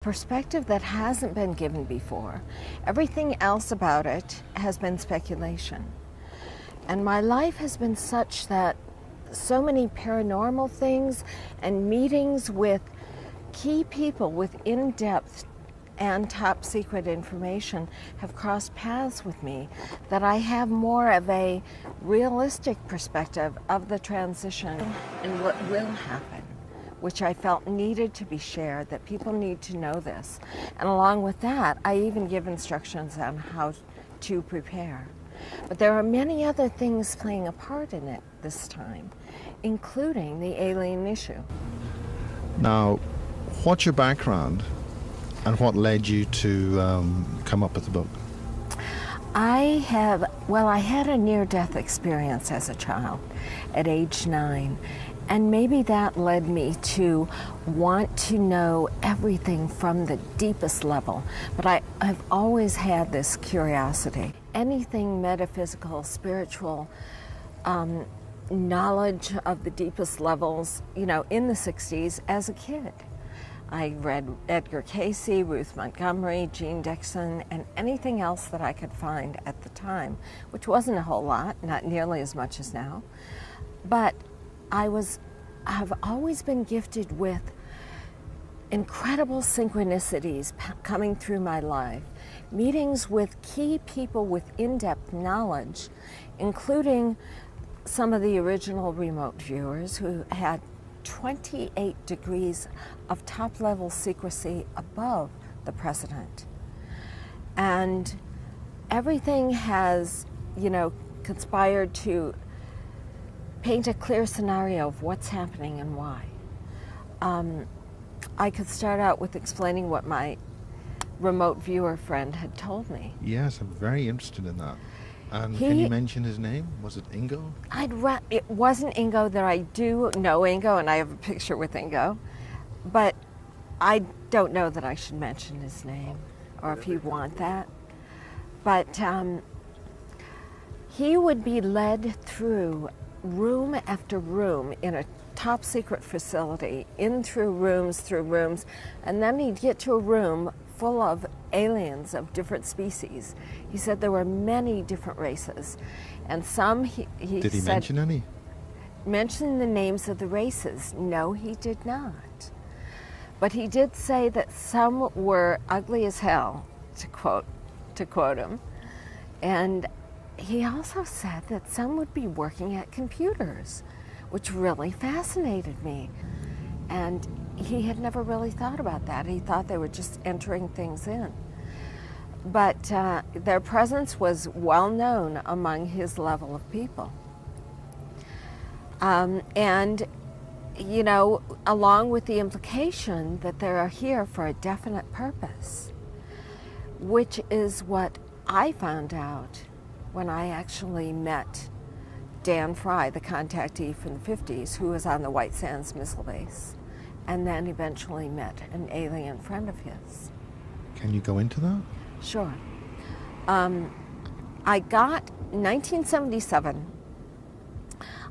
Perspective that hasn't been given before. Everything else about it has been speculation. And my life has been such that so many paranormal things and meetings with key people with in-depth and top secret information have crossed paths with me that I have more of a realistic perspective of the transition and what will happen, which I felt needed to be shared, that people need to know this. And along with that, I even give instructions on how to prepare. But there are many other things playing a part in it this time, including the alien issue. Now, what's your background and what led you to come up with the book? I had a near-death experience as a child at age 9. And maybe that led me to want to know everything from the deepest level. But I've always had this curiosity. Anything metaphysical, spiritual, knowledge of the deepest levels, in the 60s as a kid. I read Edgar Cayce, Ruth Montgomery, Jean Dixon, and anything else that I could find at the time, which wasn't a whole lot, not nearly as much as now. But I've always been gifted with incredible synchronicities coming through my life, meetings with key people with in-depth knowledge, including some of the original remote viewers who had 28 degrees of top-level secrecy above the president. And everything has, conspired to paint a clear scenario of what's happening and why. I could start out with explaining what my remote viewer friend had told me. Yes, I'm very interested in that. And can you mention his name? Was it Ingo? It wasn't Ingo. That I do know Ingo, and I have a picture with Ingo. But I don't know that I should mention his name, or if you want that. But he would be led through room after room in a top secret facility, through rooms, and then he'd get to a room full of aliens of different species. He said there were many different races, and some Did he mention any? Mention the names of the races? No, he did not. But he did say that some were ugly as hell, to quote him, and he also said that some would be working at computers, which really fascinated me. And he had never really thought about that. He thought they were just entering things in. But their presence was well known among his level of people. And, along with the implication that they are here for a definite purpose, which is what I found out when I actually met Dan Fry, the contactee from the 50s, who was on the White Sands Missile Base, and then eventually met an alien friend of his. Can you go into that? Sure. I got, 1977,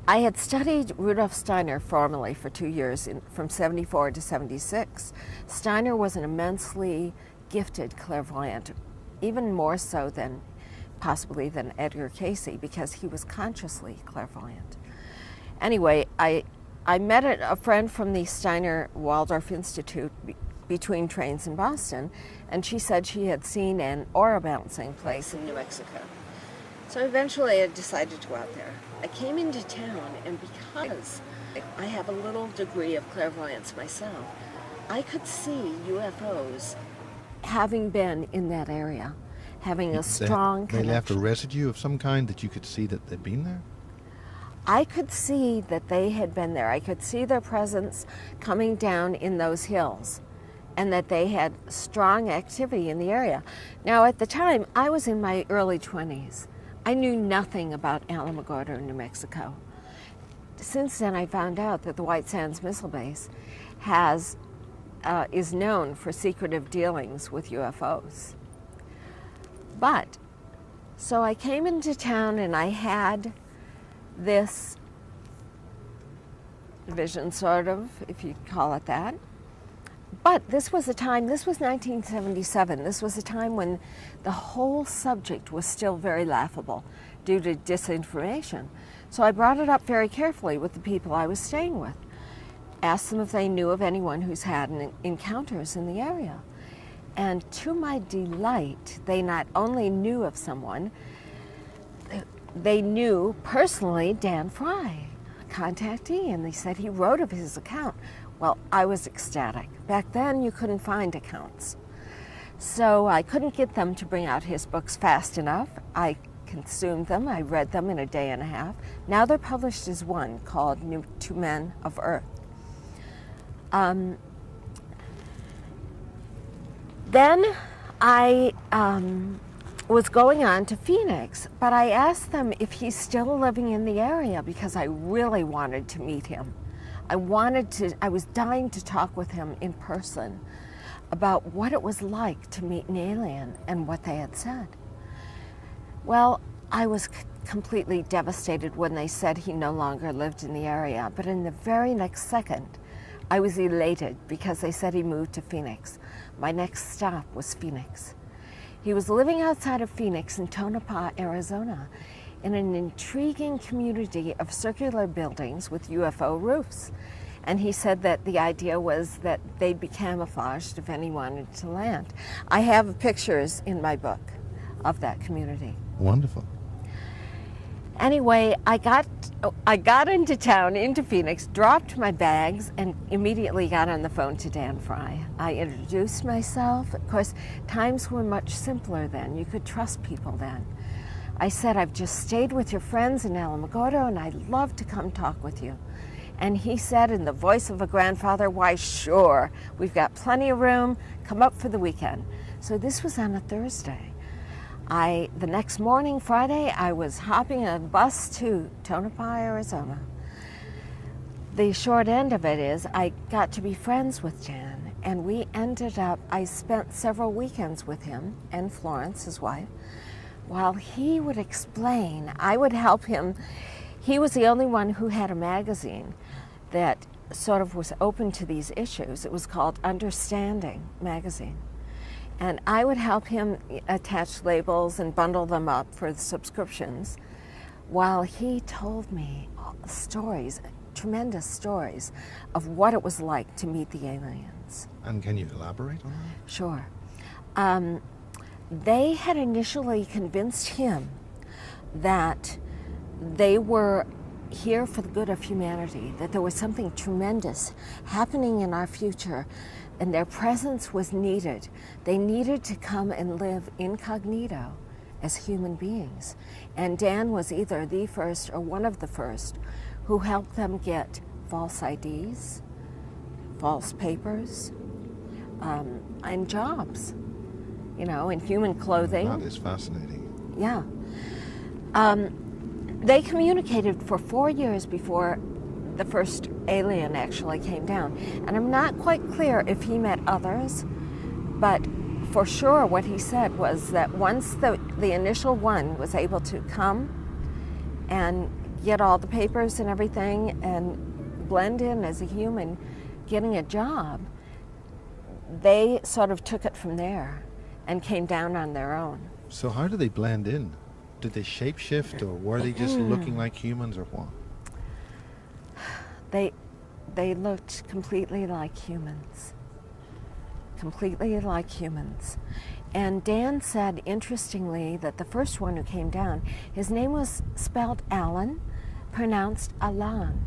I had studied Rudolf Steiner formally for 2 years, from 74 to 76. Steiner was an immensely gifted clairvoyant, even more so than Edgar Cayce, because he was consciously clairvoyant. Anyway, I met a friend from the Steiner Waldorf Institute between trains in Boston, and she said she had seen an aura bouncing place in New Mexico. So eventually I decided to go out there. I came into town, and because I have a little degree of clairvoyance myself, I could see UFOs having been in that area, having a strong connection. They left a residue of some kind that you could see that they'd been there? I could see that they had been there. I could see their presence coming down in those hills, and that they had strong activity in the area. Now, at the time, I was in my early 20s. I knew nothing about Alamogordo, New Mexico. Since then, I found out that the White Sands Missile Base is known for secretive dealings with UFOs. But, so I came into town and I had this vision, sort of, if you call it that. But this was a time, this was 1977, this was a time when the whole subject was still very laughable due to disinformation. So I brought it up very carefully with the people I was staying with. Asked them if they knew of anyone who's had encounters in the area. And to my delight, they not only knew of someone, they knew personally Dan Fry, a contactee, and they said he wrote of his account. Well, I was ecstatic. Back then, you couldn't find accounts. So I couldn't get them to bring out his books fast enough. I consumed them. I read them in a day and a half. Now they're published as one called New Two Men of Earth. Then I was going on to Phoenix, but I asked them if he's still living in the area because I really wanted to meet him. I was dying to talk with him in person about what it was like to meet an alien and what they had said. Well, I was completely devastated when they said he no longer lived in the area, but in the very next second, I was elated because they said he moved to Phoenix. My next stop was Phoenix. He was living outside of Phoenix in Tonopah, Arizona, in an intriguing community of circular buildings with UFO roofs. And he said that the idea was that they'd be camouflaged if anyone wanted to land. I have pictures in my book of that community. Wonderful. Anyway, I got into town, into Phoenix, dropped my bags, and immediately got on the phone to Dan Fry. I introduced myself. Of course, times were much simpler then. You could trust people then. I said, I've just stayed with your friends in Alamogordo, and I'd love to come talk with you. And he said in the voice of a grandfather, why, sure, we've got plenty of room. Come up for the weekend. So this was on a Thursday. The next morning, Friday, I was hopping a bus to Tonopah, Arizona. The short end of it is I got to be friends with Dan, and we ended up, I spent several weekends with him and Florence, his wife. While he would explain, I would help him. He was the only one who had a magazine that sort of was open to these issues. It was called Understanding Magazine. And I would help him attach labels and bundle them up for the subscriptions while he told me stories, tremendous stories, of what it was like to meet the aliens. And can you elaborate on that? Sure. They had initially convinced him that they were here for the good of humanity, that there was something tremendous happening in our future, and their presence was needed. They needed to come and live incognito as human beings. And Dan was either the first or one of the first who helped them get false IDs, false papers, and jobs. You know, in human clothing. That is fascinating. Yeah. They communicated for 4 years before the first alien actually came down. And I'm not quite clear if he met others, but for sure what he said was that once the initial one was able to come and get all the papers and everything and blend in as a human getting a job, they sort of took it from there and came down on their own. So how did they blend in? Did they shapeshift, or were they just looking like humans, or what? They looked completely like humans. Completely like humans. And Dan said, interestingly, that the first one who came down, his name was spelled Alan, pronounced Alan.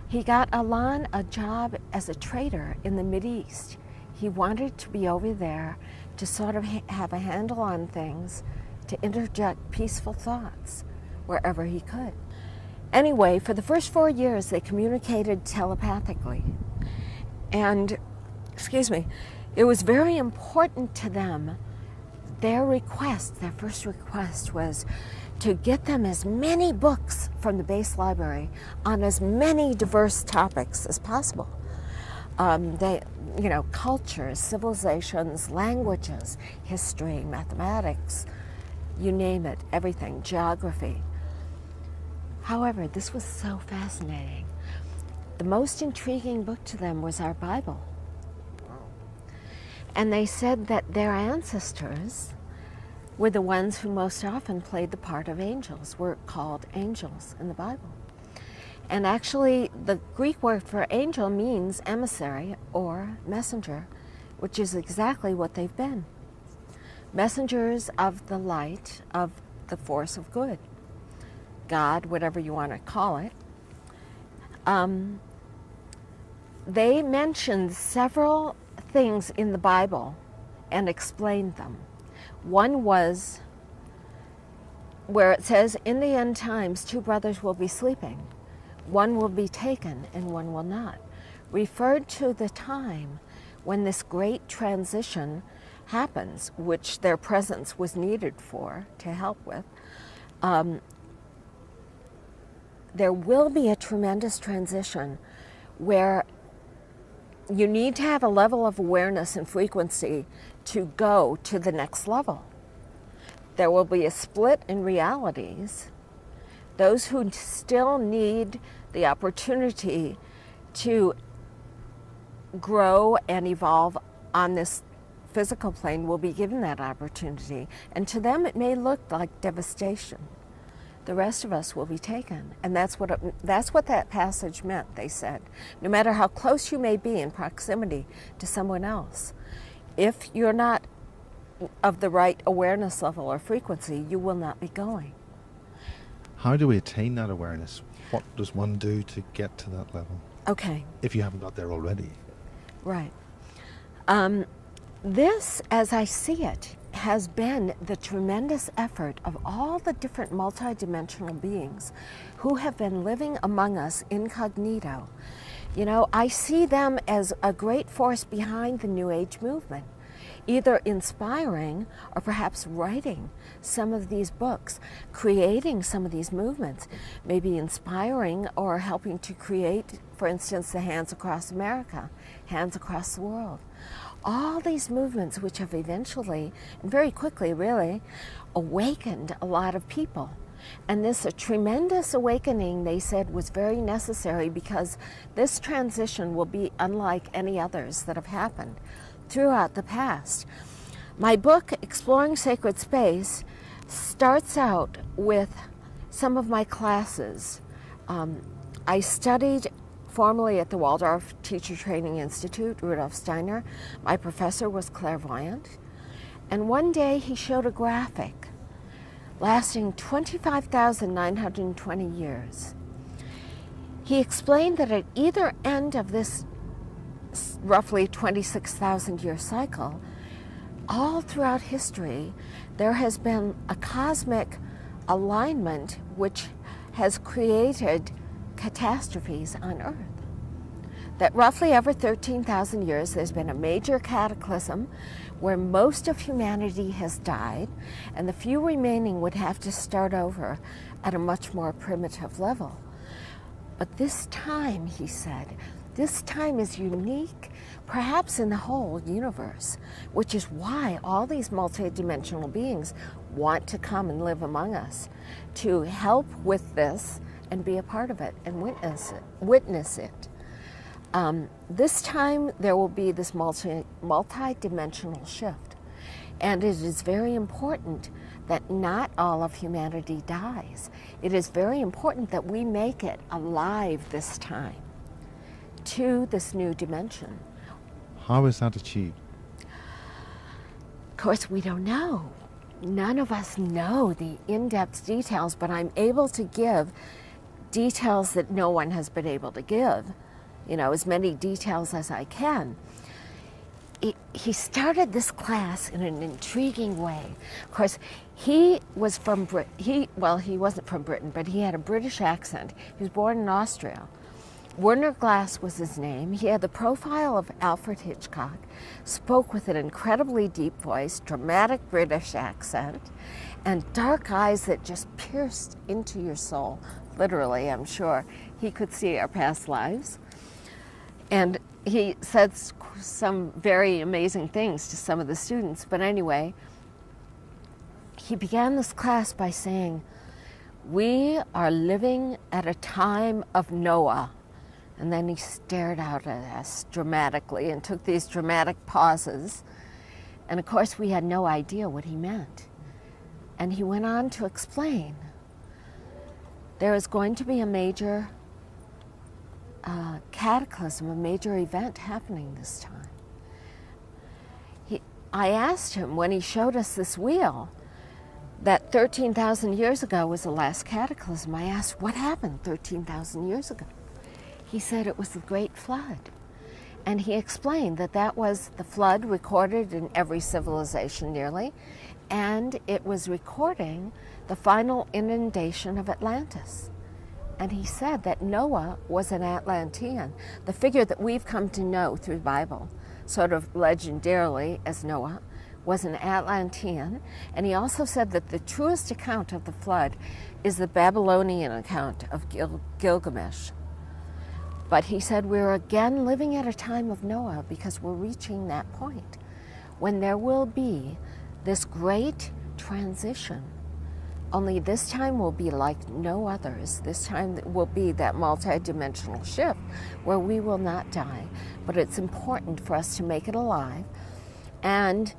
He got Alan a job as a trader in the Mideast. He wanted to be over there to sort of have a handle on things, to interject peaceful thoughts wherever he could. Anyway, for the first 4 years, they communicated telepathically. And, excuse me, it was very important to them. Their first request was to get them as many books from the base library on as many diverse topics as possible. Cultures, civilizations, languages, history, mathematics, you name it, everything, geography. However, this was so fascinating. The most intriguing book to them was our Bible. Wow. And they said that their ancestors were the ones who most often played the part of angels, were called angels in the Bible. And actually, the Greek word for angel means emissary or messenger, which is exactly what they've been. Messengers of the light, of the force of good. God, whatever you want to call it. They mentioned several things in the Bible and explained them. One was where it says, in the end times, two brothers will be sleeping. One will be taken and one will not. Referred to the time when this great transition happens, which their presence was needed for, to help with. There will be a tremendous transition where you need to have a level of awareness and frequency to go to the next level. There will be a split in realities. Those who still need the opportunity to grow and evolve on this physical plane will be given that opportunity. And to them it may look like devastation. The rest of us will be taken. And that's what that passage meant, they said. No matter how close you may be in proximity to someone else, if you're not of the right awareness level or frequency, you will not be going. How do we attain that awareness? What does one do to get to that level? Okay. If you haven't got there already. Right. This, as I see it, has been the tremendous effort of all the different multidimensional beings who have been living among us incognito. You know, I see them as a great force behind the New Age movement, either inspiring or perhaps writing some of these books, creating some of these movements, maybe inspiring or helping to create, for instance, the Hands Across America, Hands Across the World. All these movements which have eventually, and very quickly really, awakened a lot of people. And this tremendous awakening, they said, was very necessary because this transition will be unlike any others that have happened throughout the past. My book, Exploring Sacred Space, starts out with some of my classes. I studied formerly at the Waldorf Teacher Training Institute, Rudolf Steiner. My professor was clairvoyant. And one day he showed a graphic lasting 25,920 years. He explained that at either end of this roughly 26,000 year cycle, all throughout history, there has been a cosmic alignment which has created catastrophes on Earth. That roughly every 13,000 years there's been a major cataclysm where most of humanity has died, and the few remaining would have to start over at a much more primitive level. But this time, he said, this time is unique, perhaps in the whole universe, which is why all these multidimensional beings want to come and live among us, to help with this and be a part of it and witness it. This time there will be this multi-dimensional shift. And it is very important that not all of humanity dies. It is very important that we make it alive this time to this new dimension. How is that achieved? Of course, we don't know. None of us know the in-depth details, but I'm able to give details that no one has been able to give, you know, as many details as I can. He started this class in an intriguing way. Of course, he was from he wasn't from Britain, but he had a British accent. He was born in Austria. Werner Glass was his name. He had the profile of Alfred Hitchcock, spoke with an incredibly deep voice, dramatic British accent, and dark eyes that just pierced into your soul. Literally, I'm sure. He could see our past lives. And he said some very amazing things to some of the students. But anyway, he began this class by saying, "We are living at a time of Noah." And then he stared out at us dramatically and took these dramatic pauses And of course, we had no idea what he meant. And he went on to explain there is going to be a major cataclysm, a major event happening this time. I asked him when he showed us this wheel that 13,000 years ago was the last cataclysm. I asked, what happened 13,000 years ago? He said it was the Great Flood. And he explained that that was the flood recorded in every civilization nearly, and it was recording the final inundation of Atlantis. And he said that Noah was an Atlantean, the figure that we've come to know through the Bible, sort of legendarily as Noah, was an Atlantean. And he also said that the truest account of the flood is the Babylonian account of Gilgamesh. But he said we're again living at a time of Noah because we're reaching that point when there will be this great transition. Only this time will be like no others. This time will be that multidimensional shift where we will not die. But it's important for us to make it alive. And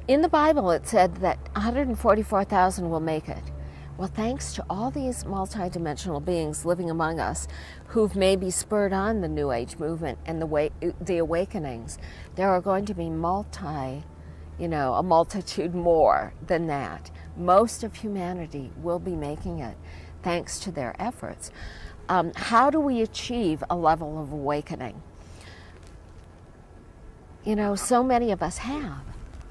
in the Bible it said that 144,000 will make it. Well, thanks to all these multidimensional beings living among us who've maybe spurred on the New Age movement and the awakenings, there are going to be a multitude more than that. Most of humanity will be making it thanks to their efforts. How do we achieve a level of awakening? So many of us have.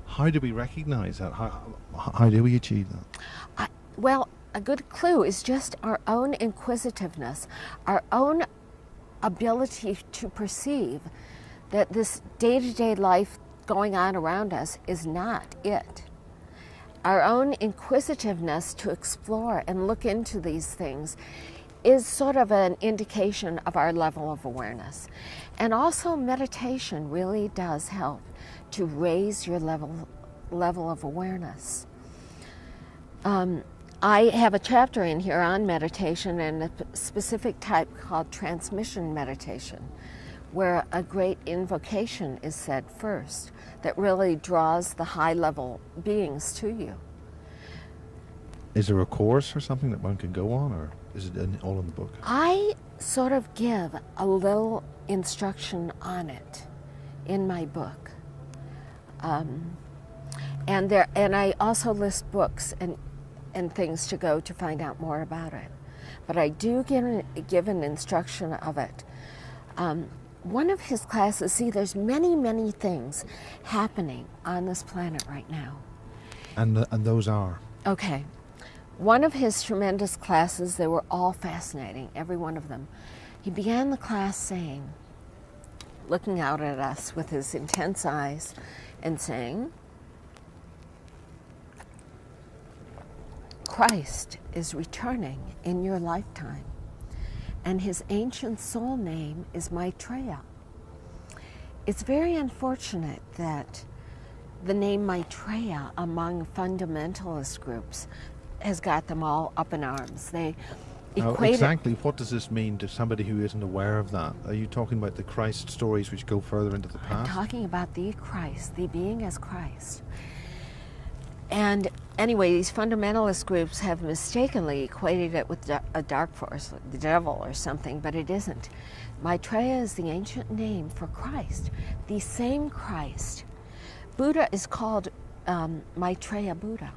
How do we recognize that? How do we achieve that? Well, a good clue is just our own inquisitiveness, our own ability to perceive that this day-to-day life going on around us is not it. Our own inquisitiveness to explore and look into these things is sort of an indication of our level of awareness. And also meditation really does help to raise your level of awareness. I have a chapter in here on meditation and a specific type called transmission meditation, where a great invocation is said first that really draws the high-level beings to you. Is there a course or something that one can go on, or is it all in the book? I sort of give a little instruction on it in my book. And I also list books and things to go to find out more about it. But I do give an instruction of it. One of his classes, there's many, many things happening on this planet right now. And those are? Okay. One of his tremendous classes, they were all fascinating, every one of them. He began the class saying, looking out at us with his intense eyes and saying, Christ is returning in your lifetime, and his ancient soul name is Maitreya. It's very unfortunate that the name Maitreya among fundamentalist groups has got them all up in arms. They equate exactly. What does this mean to somebody who isn't aware of that? Are you talking about the Christ stories which go further into the past? I'm talking about the Christ, the being as Christ. And anyway, these fundamentalist groups have mistakenly equated it with a dark force, the devil or something, but it isn't. Maitreya is the ancient name for Christ, the same Christ. Buddha is called Maitreya Buddha.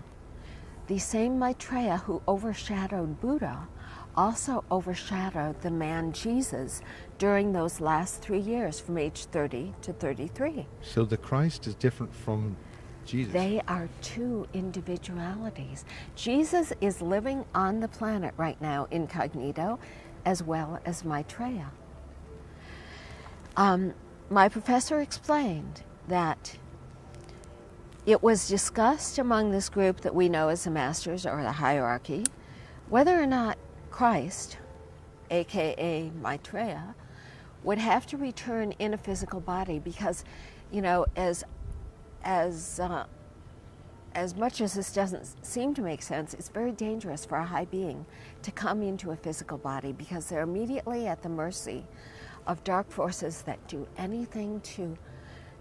The same Maitreya who overshadowed Buddha also overshadowed the man Jesus during those last 3 years from age 30 to 33. So the Christ is different from Jesus. They are two individualities. Jesus is living on the planet right now incognito, as well as Maitreya. My professor explained that it was discussed among this group that we know as the Masters or the hierarchy, whether or not Christ, aka Maitreya, would have to return in a physical body because, as much as this doesn't seem to make sense, it's very dangerous for a high being to come into a physical body because they're immediately at the mercy of dark forces that do anything to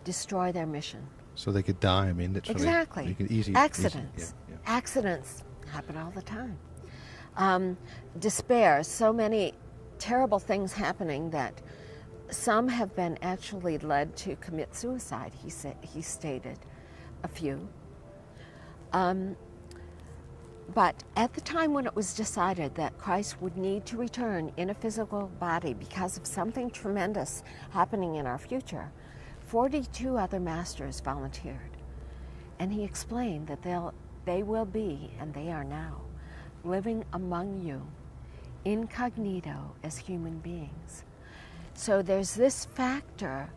destroy their mission. So they could die. I mean, literally. Exactly. You can easily Accidents. Yeah. Accidents happen all the time. Despair, so many terrible things happening that some have been actually led to commit suicide, he stated a few. But at the time when it was decided that Christ would need to return in a physical body because of something tremendous happening in our future, 42 other masters volunteered. And he explained that they will be, and they are now, living among you incognito as human beings. So there's this factor,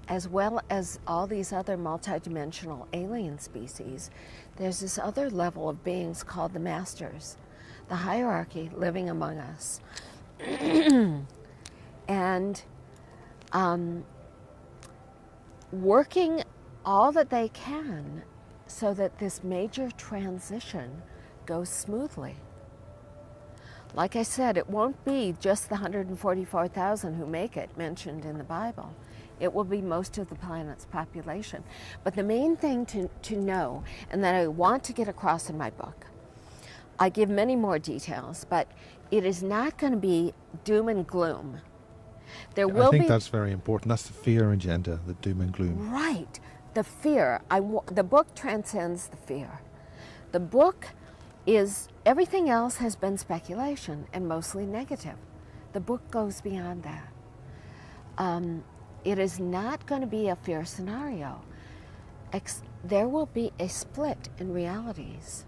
as well as all these other multidimensional alien species, there's this other level of beings called the masters, the hierarchy living among us. And working all that they can so that this major transition goes smoothly. Like I said, it won't be just the 144,000 who make it mentioned in the Bible. It will be most of the planet's population. But the main thing to know, and that I want to get across in my book, I give many more details, but it is not going to be doom and gloom. There will be. I think that's very important. That's the fear agenda, the doom and gloom. Right. The fear. The book transcends the fear. The book is, everything else has been speculation and mostly negative. The book goes beyond that. It is not going to be a fear scenario. There will be a split in realities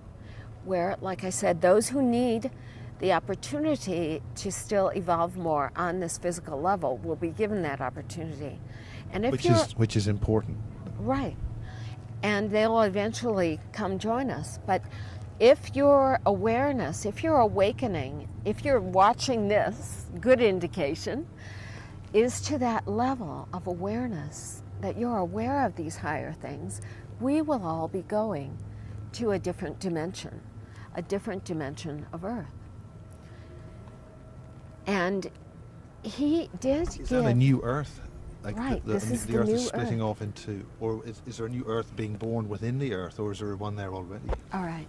where, like I said, those who need the opportunity to still evolve more on this physical level will be given that opportunity. And if which is important. Right. And they'll eventually come join us. But if your awareness, if you're awakening, if you're watching this, good indication, is to that level of awareness, that you're aware of these higher things, we will all be going to a different dimension of Earth. And he did Is that a new Earth? Like right, this is the Earth new is splitting Earth. off into, or is there a new Earth being born within the Earth, or is there one there already? All right.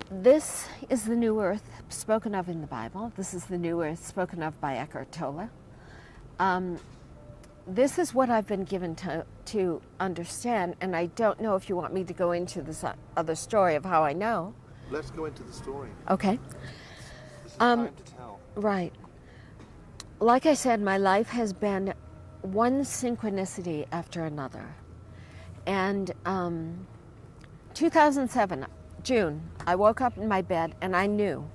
This is the new Earth spoken of in the Bible. This is the new Earth spoken of by Eckhart Tolle. This is what I've been given to understand, and I don't know if you want me to go into this other story of how I know. Let's go into the story. Okay. This is time to tell. Right. Like I said, my life has been one synchronicity after another. And 2007, June, I woke up in my bed and I knew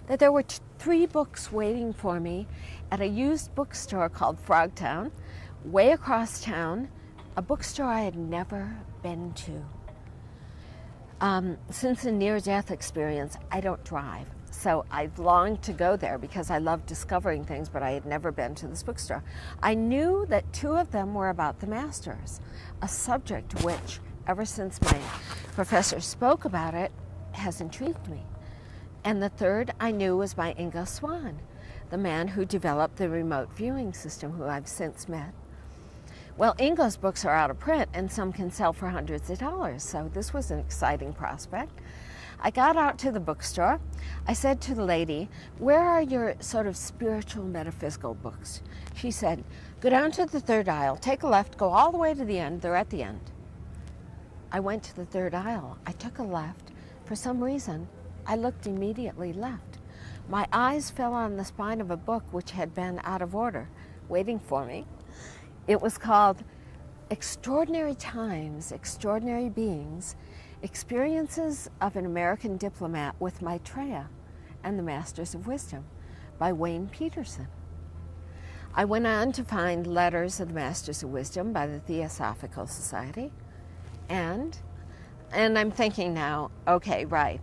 that there were 3 books waiting for me at a used bookstore called Frogtown, way across town, a bookstore I had never been to. Since a near-death experience, I don't drive. So I've longed to go there because I love discovering things, but I had never been to this bookstore. I knew that 2 of them were about the masters, a subject which, ever since my professor spoke about it, has intrigued me. And the 3rd I knew was by Ingo Swann, the man who developed the remote viewing system, who I've since met. Well, Ingo's books are out of print, and some can sell for hundreds of dollars, so this was an exciting prospect. I got out to the bookstore. I said to the lady, "Where are your sort of spiritual metaphysical books?" She said, "Go down to the 3rd aisle, take a left, go all the way to the end, they're at the end." I went to the 3rd aisle. I took a left. For some reason, I looked immediately left. My eyes fell on the spine of a book which had been out of order, waiting for me. It was called Extraordinary Times, Extraordinary Beings, Experiences of an American Diplomat with Maitreya and the Masters of Wisdom by Wayne Peterson. I went on to find Letters of the Masters of Wisdom by the Theosophical Society, and I'm thinking now, okay, right.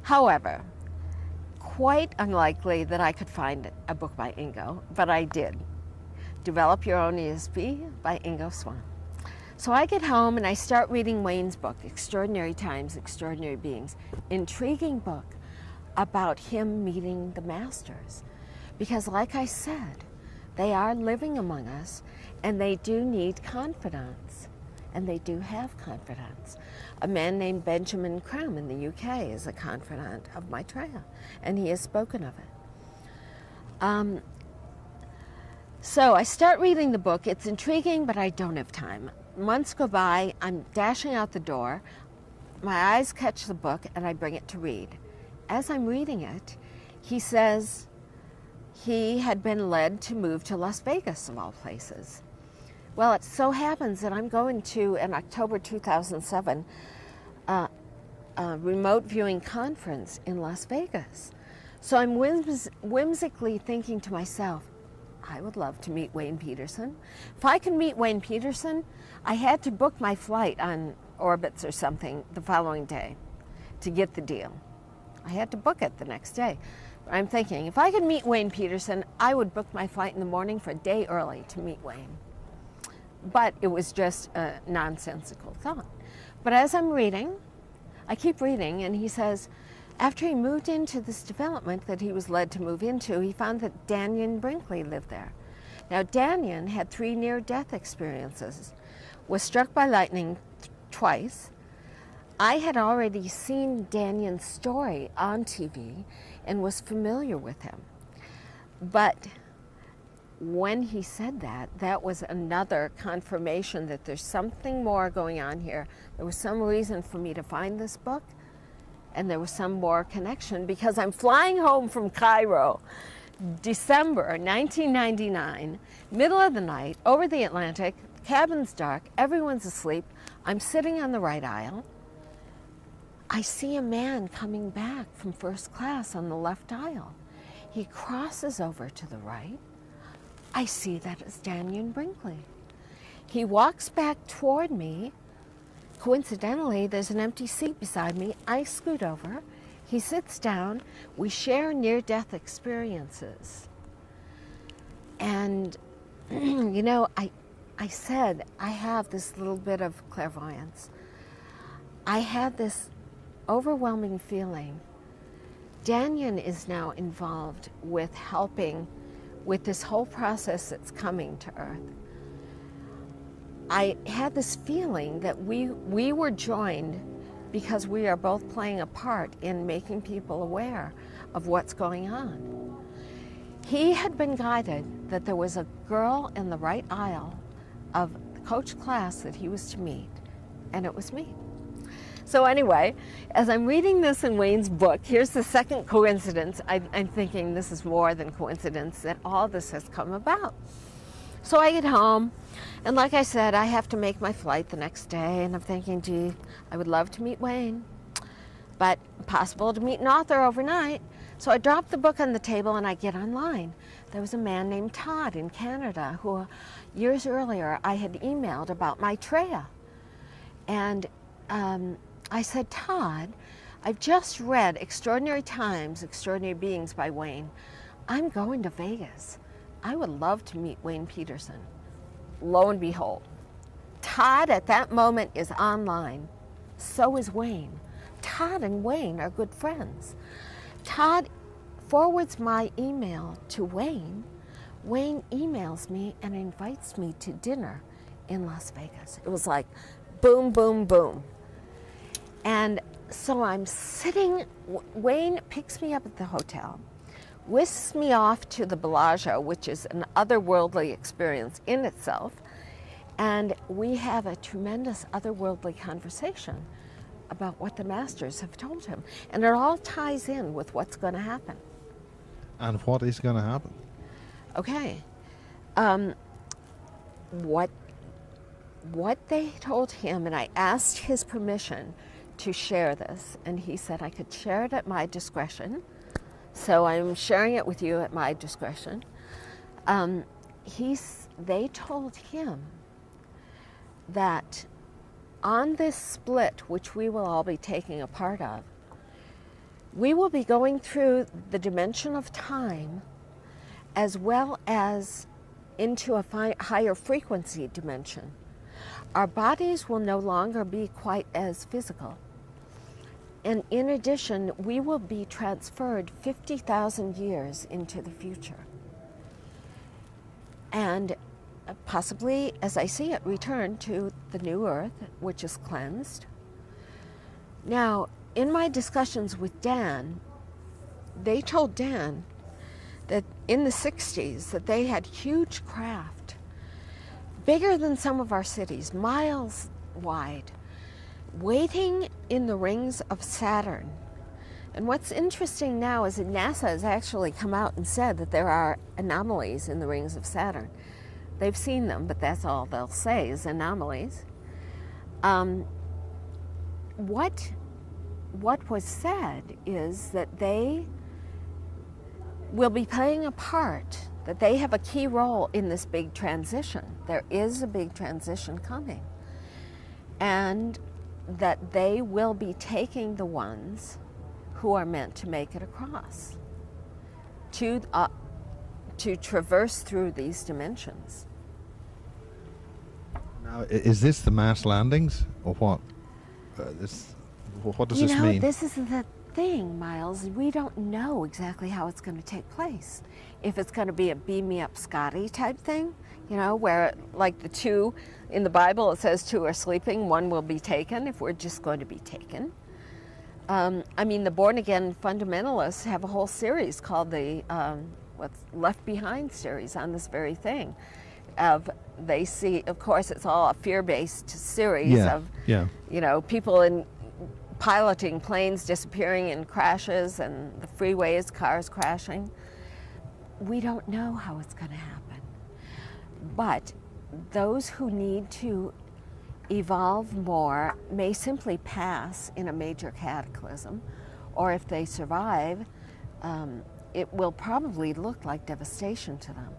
However, quite unlikely that I could find a book by Ingo, but I did. Develop Your Own ESP by Ingo Swann. So I get home and I start reading Wayne's book, Extraordinary Times, Extraordinary Beings. Intriguing book about him meeting the masters. Because like I said, they are living among us And they do need confidants, and they do have confidants. A man named Benjamin Crumb in the UK is a confidant of Maitreya, and he has spoken of it. So I start reading the book. It's intriguing, but I don't have time. Months go by, I'm dashing out the door. My eyes catch the book, and I bring it to read. As I'm reading it, he says he had been led to move to Las Vegas, of all places. Well, it so happens that I'm going to, in October 2007, a remote viewing conference in Las Vegas. So I'm whimsically thinking to myself, I would love to meet Wayne Peterson. If I can meet Wayne Peterson, I had to book my flight on Orbitz or something the following day to get the deal. I had to book it the next day. But I'm thinking, if I could meet Wayne Peterson, I would book my flight in the morning for a day early to meet Wayne. But it was just a nonsensical thought. But as I'm reading, I keep reading, and he says, after he moved into this development that he was led to move into, he found that Dannion Brinkley lived there. Now, Dannion had 3 near-death experiences, was struck by lightning twice. I had already seen Dannion's story on TV and was familiar with him. But when he said that, that was another confirmation that there's something more going on here. There was some reason for me to find this book, and there was some more connection, because I'm flying home from Cairo, December 1999, middle of the night, over the Atlantic, the cabin's dark, everyone's asleep, I'm sitting on the right aisle. I see a man coming back from first class on the left aisle. He crosses over to the right. I see that it's Dannion Brinkley. He walks back toward me. Coincidentally, there's an empty seat beside me. I scoot over. He sits down. We share near-death experiences. And, you know, I said I have this little bit of clairvoyance. I had this overwhelming feeling. Dannion is now involved with helping with this whole process that's coming to Earth. I had this feeling that we were joined because we are both playing a part in making people aware of what's going on. He had been guided that there was a girl in the right aisle of the coach class that he was to meet, and it was me. So anyway, as I'm reading this in Wayne's book, here's the second coincidence. I'm thinking this is more than coincidence, that all this has come about. So I get home, and like I said, I have to make my flight the next day, and I'm thinking, gee, I would love to meet Wayne, but impossible to meet an author overnight. So I drop the book on the table and I get online. There was a man named Todd in Canada who years earlier I had emailed about Maitreya. And I said, Todd, I've just read Extraordinary Times, Extraordinary Beings by Wayne. I'm going to Vegas. I would love to meet Wayne Peterson. Lo and behold, Todd at that moment is online. So is Wayne. Todd and Wayne are good friends. Todd forwards my email to Wayne. Wayne emails me and invites me to dinner in Las Vegas. It was like boom, boom, boom. And so I'm sitting, Wayne picks me up at the hotel, whisks me off to the Bellagio, which is an otherworldly experience in itself, and we have a tremendous otherworldly conversation about what the masters have told him. And it all ties in with what's going to happen. And what is going to happen? Okay. What they told him, and I asked his permission to share this, and he said I could share it at my discretion. So I'm sharing it with you at my discretion. They told him that on this split, which we will all be taking a part of, we will be going through the dimension of time as well as into a higher frequency dimension. Our bodies will no longer be quite as physical. And in addition, we will be transferred 50,000 years into the future. And possibly, as I see it, return to the new earth, which is cleansed. Now, in my discussions with Dan, they told Dan that in the 60s that they had huge craft, bigger than some of our cities, miles wide, waiting in the rings of Saturn. And what's interesting now is that NASA has actually come out and said that there are anomalies in the rings of Saturn. They've seen them, but that's all they'll say is anomalies. What was said is that they will be playing a part, that they have a key role in this big transition. There is a big transition coming. And that they will be taking the ones who are meant to make it across, to traverse through these dimensions. Now, is this the mass landings, or what? What does this mean? This is the thing, Miles. We don't know exactly how it's going to take place. If it's going to be a beam me up Scotty type thing, where like the two in the Bible, it says two are sleeping, one will be taken, if we're just going to be taken. The born-again fundamentalists have a whole series called the what's Left Behind series on this very thing. They see, of course, it's all a fear-based series of people in piloting planes disappearing in crashes and the freeways, cars crashing. We don't know how it's going to happen. But those who need to evolve more may simply pass in a major cataclysm, or if they survive, it will probably look like devastation to them.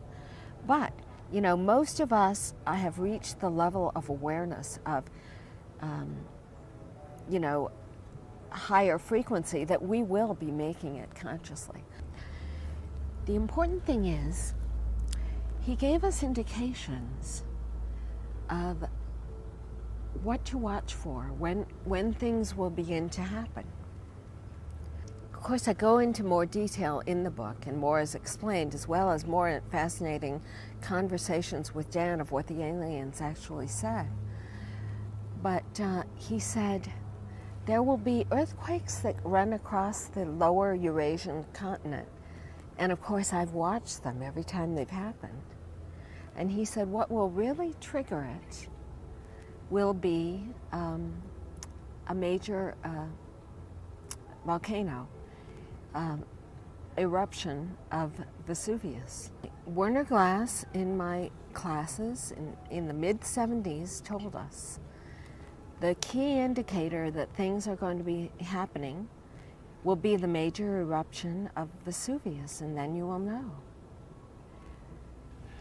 But, most of us have reached the level of awareness of, higher frequency that we will be making it consciously. The important thing is, he gave us indications of what to watch for, when things will begin to happen. Of course, I go into more detail in the book, and more is explained, as well as more fascinating conversations with Dan of what the aliens actually said. But he said, there will be earthquakes that run across the lower Eurasian continent. And of course, I've watched them every time they've happened. And he said, what will really trigger it will be a major volcano eruption of Vesuvius. Werner Glass, in my classes in the mid-70s, told us the key indicator that things are going to be happening will be the major eruption of Vesuvius, and then you will know.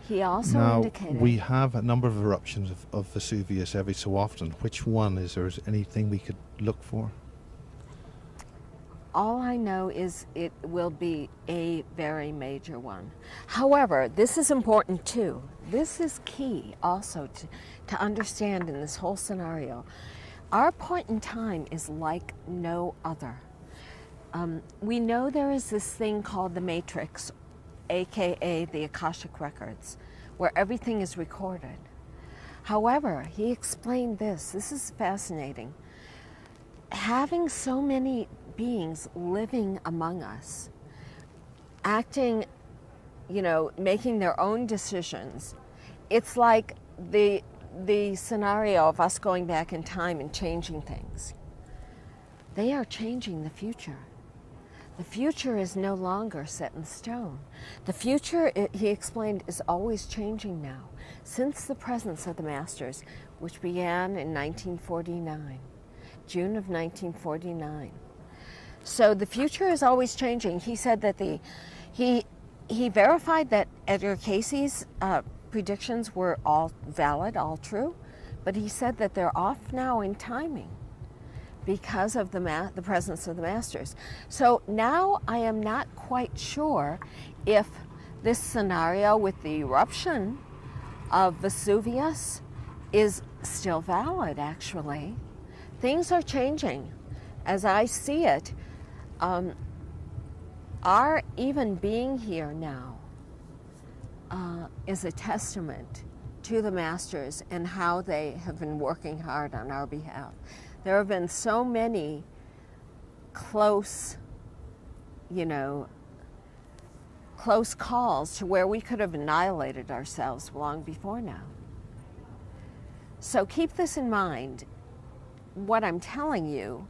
He also indicated... we have a number of eruptions of Vesuvius every so often. Which one? Is there anything we could look for? All I know is it will be a very major one. However, this is important too. This is key also to understand in this whole scenario. Our point in time is like no other. We know there is this thing called the Matrix, aka the Akashic Records, where everything is recorded. However, he explained this is fascinating. Having so many beings living among us, acting, making their own decisions, it's like the scenario of us going back in time and changing things. They are changing the future. The future is no longer set in stone. The future, he explained, is always changing now, since the presence of the Masters, which began in 1949, June of 1949. So the future is always changing. He said that he verified that Edgar Cayce's predictions were all valid, all true, but he said that they're off now in timing because of the presence of the Masters. So now I am not quite sure if this scenario with the eruption of Vesuvius is still valid, actually. Things are changing. As I see it, our even being here now is a testament to the masters and how they have been working hard on our behalf. There have been so many close, close calls to where we could have annihilated ourselves long before now. So keep this in mind. What I'm telling you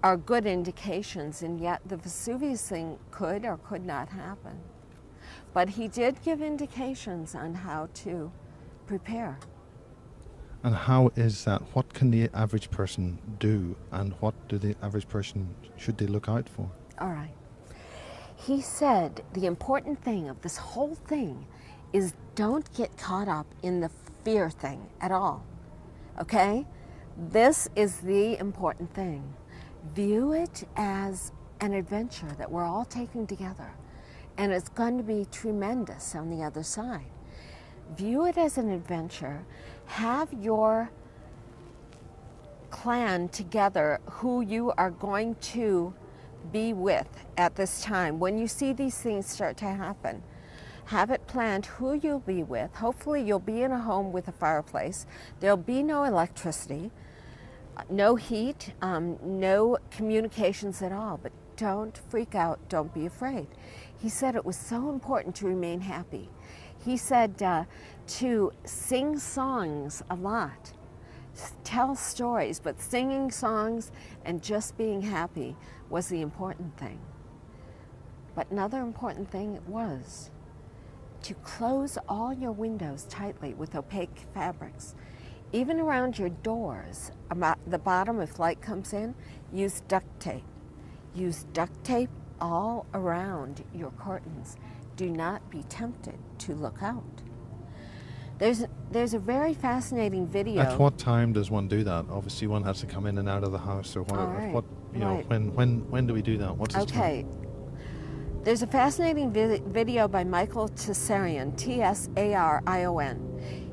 are good indications, and yet the Vesuvius thing could or could not happen. But he did give indications on how to prepare. And how is that? What can the average person do, and what do the average person should they look out for? All right. He said the important thing of this whole thing is don't get caught up in the fear thing at all. Okay? This is the important thing. View it as an adventure that we're all taking together, and it's going to be tremendous on the other side. View it as an adventure. Have your clan together who you are going to be with at this time. When you see these things start to happen, have it planned who you'll be with. Hopefully you'll be in a home with a fireplace. There'll be no electricity, no heat, no communications at all, but don't freak out, don't be afraid. He said it was so important to remain happy. He said to sing songs a lot, tell stories, but singing songs and just being happy was the important thing. But another important thing was to close all your windows tightly with opaque fabrics. Even around your doors, the bottom, if light comes in, use duct tape. Use duct tape all around your curtains. Do not be tempted to look out. There's a very fascinating video. At what time does one do that? Obviously, one has to come in and out of the house, or what? Right. When do we do that? What's his time? There's a fascinating video by Michael Tsarion, Tsarion.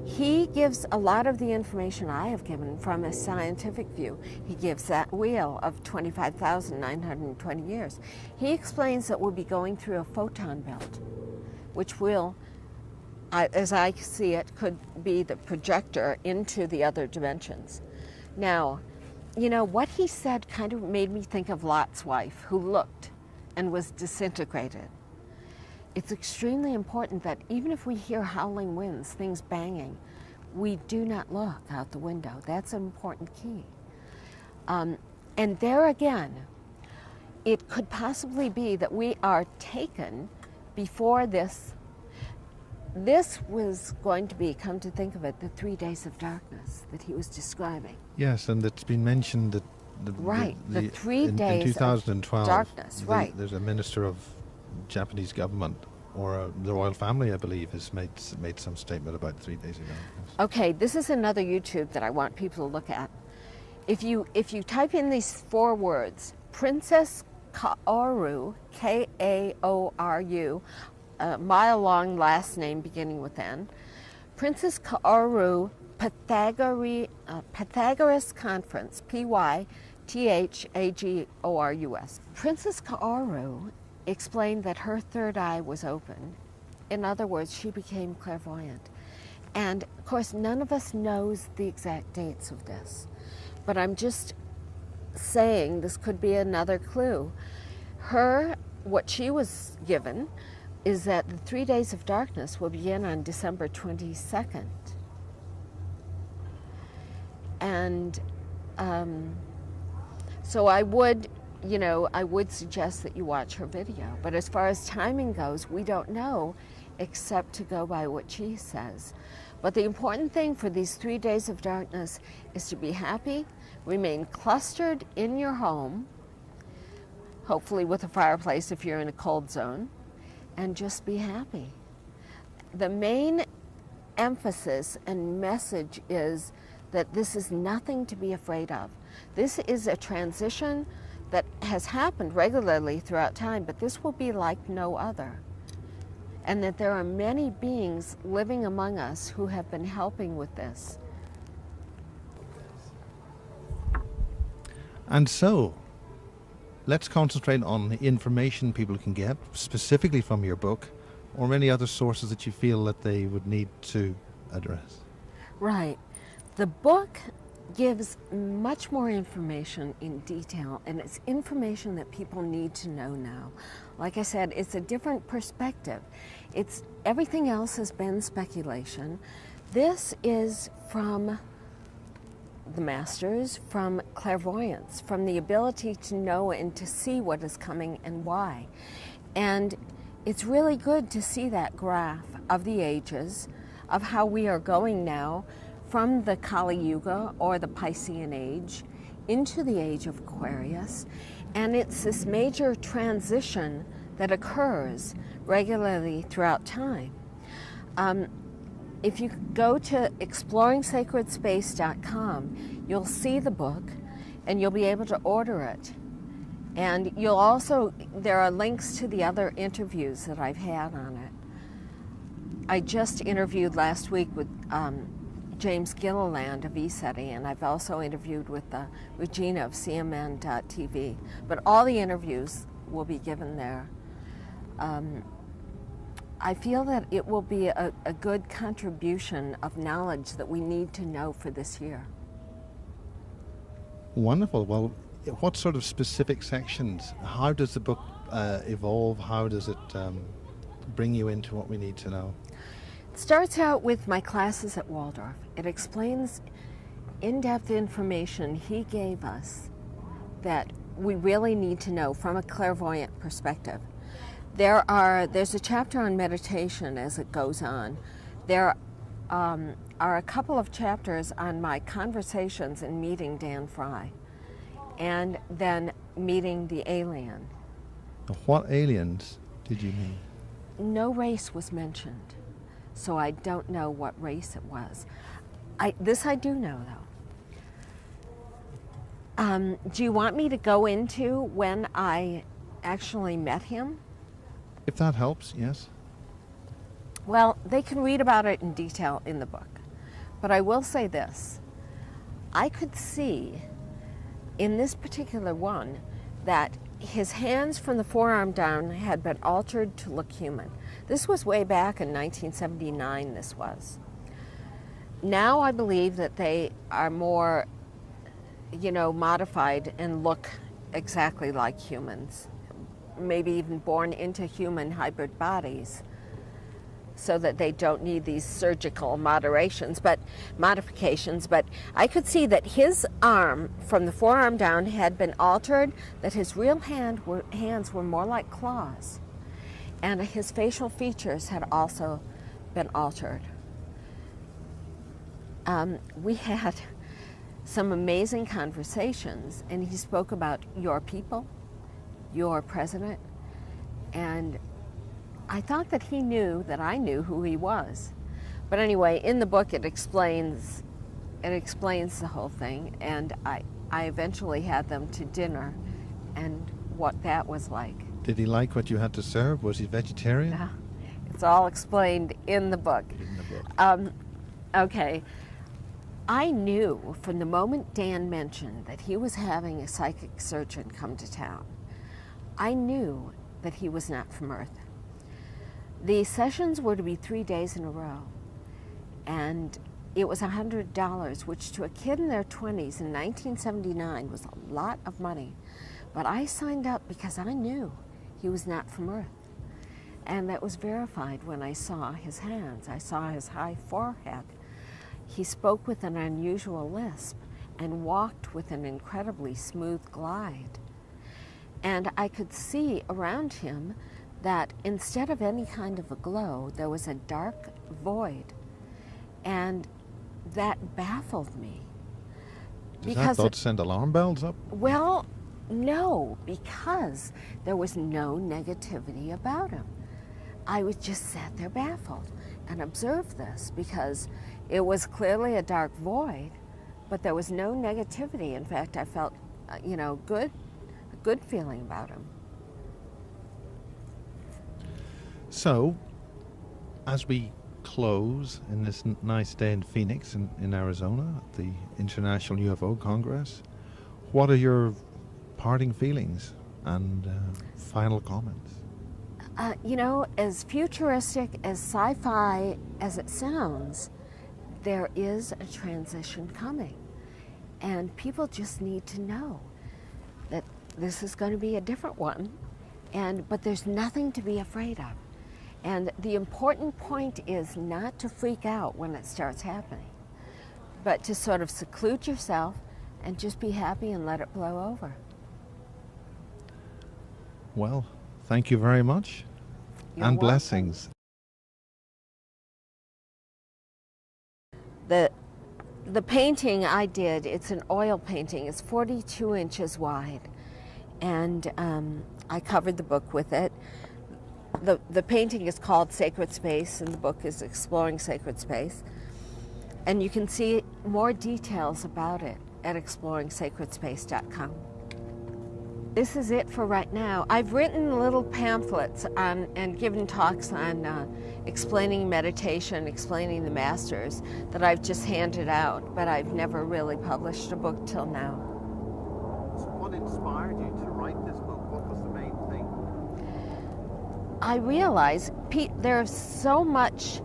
He gives a lot of the information I have given from a scientific view. He gives that wheel of 25,920 years. He explains that we'll be going through a photon belt, which will, as I see it, could be the projector into the other dimensions. Now, what he said kind of made me think of Lot's wife, who looked and was disintegrated. It's extremely important that even if we hear howling winds, things banging, we do not look out the window. That's an important key. And there again, it could possibly be that we are taken before this. This was going to be, come to think of it, the 3 days of darkness that he was describing. Yes, and it's been mentioned that the 3 days in 2012, of darkness, right. There's a minister of Japanese government, or the royal family, I believe, has made some statement about 3 days ago. Yes. Okay, this is another YouTube that I want people to look at. If you type in these 4 words, Princess Kaoru, Kaoru, a mile-long last name beginning with N, Princess Kaoru Pythagoras Conference, Pythagorus. Princess Kaoru explained that her third eye was open. In other words, she became clairvoyant. And of course, none of us knows the exact dates of this, but I'm just saying this could be another clue. What she was given is that the 3 days of darkness will begin on December 22nd. And so I would suggest that you watch her video. But as far as timing goes, we don't know except to go by what she says. But the important thing for these 3 days of darkness is to be happy, remain clustered in your home, hopefully with a fireplace if you're in a cold zone, and just be happy. The main emphasis and message is that this is nothing to be afraid of. This is a transition that has happened regularly throughout time, but this will be like no other. And that there are many beings living among us who have been helping with this. And so, let's concentrate on the information people can get, specifically from your book, or any other sources that you feel that they would need to address. Right. The book gives much more information in detail, and it's information that people need to know now. Like I said, it's a different perspective. It's everything else has been speculation. This is from the masters, from clairvoyance, from the ability to know and to see what is coming and why. And it's really good to see that graph of the ages, of how we are going now from the Kali Yuga, or the Piscean age, into the age of Aquarius. And it's this major transition that occurs regularly throughout time. If you go to ExploringSacredSpace.com, you'll see the book and you'll be able to order it. And you'll also, there are links to the other interviews that I've had on it. I just interviewed last week with James Gilliland of ESETI, and I've also interviewed with Regina of CMN.TV. But all the interviews will be given there. I feel that it will be a good contribution of knowledge that we need to know for this year. Wonderful. Well, what sort of specific sections? How does the book evolve? How does it bring you into what we need to know? It starts out with my classes at Waldorf. It explains in-depth information he gave us that we really need to know from a clairvoyant perspective. There's a chapter on meditation as it goes on. There are a couple of chapters on my conversations and meeting Dan Fry, and then meeting the alien. What aliens did you meet? No race was mentioned, so I don't know what race it was. This I do know, though. Do you want me to go into when I actually met him? If that helps, yes. Well, they can read about it in detail in the book. But I will say this. I could see in this particular one that his hands from the forearm down had been altered to look human. This was way back in 1979, this was. Now I believe that they are more, modified and look exactly like humans. Maybe even born into human hybrid bodies, so that they don't need these surgical modifications. But I could see that his arm from the forearm down had been altered, that his real hands were more like claws, and his facial features had also been altered. We had some amazing conversations, and he spoke about your people, your president, and I thought that he knew that I knew who he was. But anyway, in the book it explains the whole thing, and I eventually had them to dinner and what that was like. Did he like what you had to serve? Was he vegetarian? Yeah, it's all explained in the book. Okay. I knew from the moment Dan mentioned that he was having a psychic surgeon come to town, I knew that he was not from Earth. The sessions were to be 3 days in a row, and it was $100, which to a kid in their 20s in 1979 was a lot of money. But I signed up because I knew he was not from Earth. And that was verified when I saw his hands. I saw his high forehead. He spoke with an unusual lisp and walked with an incredibly smooth glide. And I could see around him that instead of any kind of a glow, there was a dark void. And that baffled me. Does that not send alarm bells up? Well, no, because there was no negativity about him. I was just sat there baffled and observed this, because it was clearly a dark void, but there was no negativity. In fact, I felt, a good feeling about him. So, as we close in this nice day in Phoenix, in Arizona, at the International UFO Congress, what are your parting feelings and final comments? As futuristic, as sci-fi as it sounds, there is a transition coming. And people just need to know that this is going to be a different one, but there's nothing to be afraid of. And the important point is not to freak out when it starts happening, but to sort of seclude yourself and just be happy and let it blow over. Well, thank you very much. You're And welcome. blessings. The painting I did, it's an oil painting. It's 42 inches wide, and I covered the book with it. The painting is called Sacred Space, and the book is Exploring Sacred Space. And you can see more details about it at exploring-sacredspace.com. This is it for right now. I've written little pamphlets and given talks on explaining meditation, explaining the masters, that I've just handed out, but I've never really published a book till now. So what inspired you to write this book? What was the main thing? I realize there's so much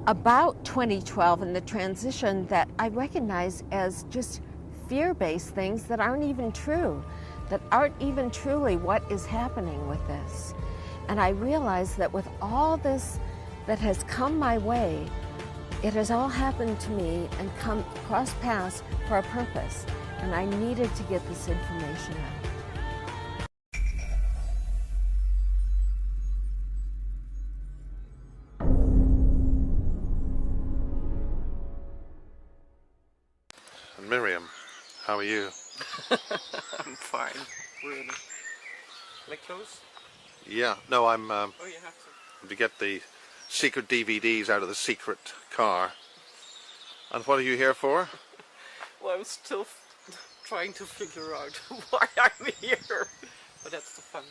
about 2012 and the transition that I recognize as just fear-based things that aren't even true, that aren't even truly what is happening with this. And I realize that with all this that has come my way, it has all happened to me and come cross paths for a purpose. And I needed to get this information out. Miriam, how are you? I'm fine, really. Like close? Yeah, no, I'm Oh, you have to get the secret DVDs out of the secret car. And what are you here for? to. Well, I'm still trying to figure out why I'm here. But that's the fun.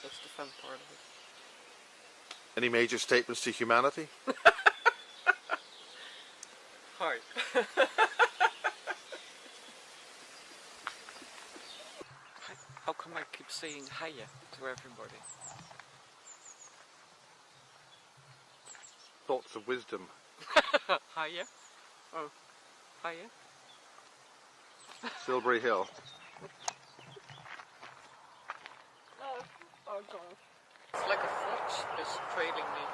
That's the fun part of it. Any major statements to humanity? Hi. How come I keep saying hiya to everybody? Thoughts of wisdom. Hiya? Oh, hiya? Silbury Hill. Oh god. It's like a fox is trailing me.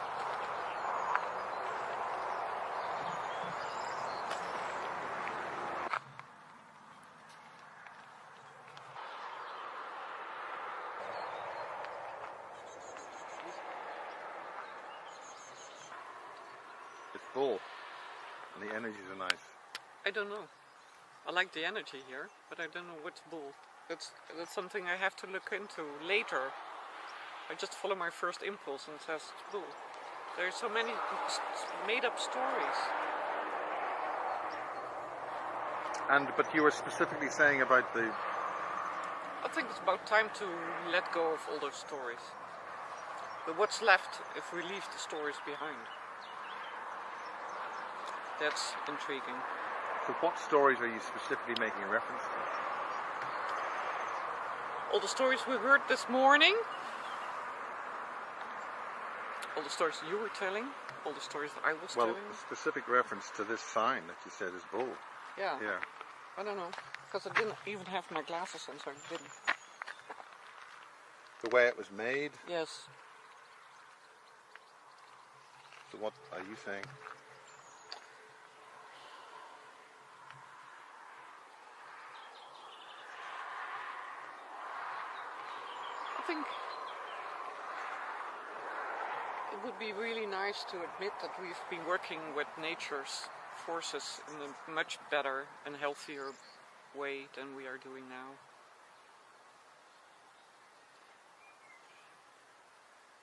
It's full. And the energies are nice. I don't know. I like the energy here, but I don't know what's bull. That's something I have to look into later. I just follow my first impulse and it says it's bull. There are so many made-up stories. But you were specifically saying about the... I think it's about time to let go of all those stories. But what's left if we leave the stories behind? That's intriguing. So what stories are you specifically making a reference to? All the stories we heard this morning, all the stories you were telling, all the stories that I was Well, telling. a specific reference to this sign that you said is bull. Yeah. Yeah. I don't know, because I didn't even have my glasses on, so I didn't. The way it was made. Yes. So what are you saying? I think it would be really nice to admit that we've been working with nature's forces in a much better and healthier way than we are doing now.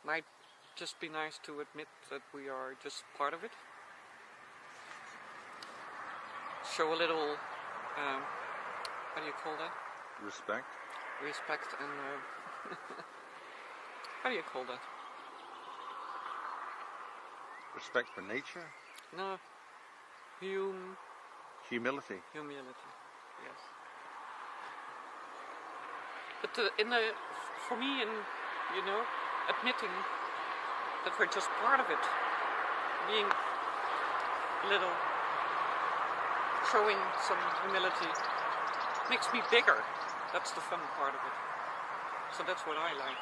Might just be nice to admit that we are just part of it. Show a little, how do you call that? Respect. Respect and, how do you call that? Respect for nature. No, Humility. humility, yes. But for me, admitting that we're just part of it, being a little showing some humility makes me bigger. That's the fun part of it. So that's what I like.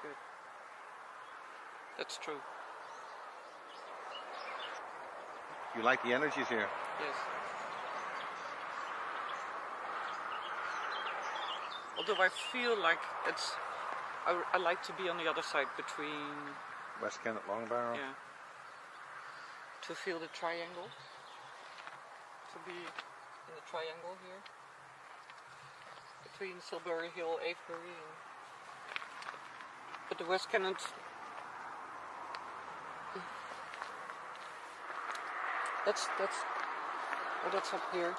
Good. That's true. You like the energies here? Yes. Although I feel like I like to be on the other side between. West Kennet, Long Barrow? Yeah. To feel the triangle. To be in the triangle here. Between Silbury Hill, Avebury, and. But the West Kennet. That's up here.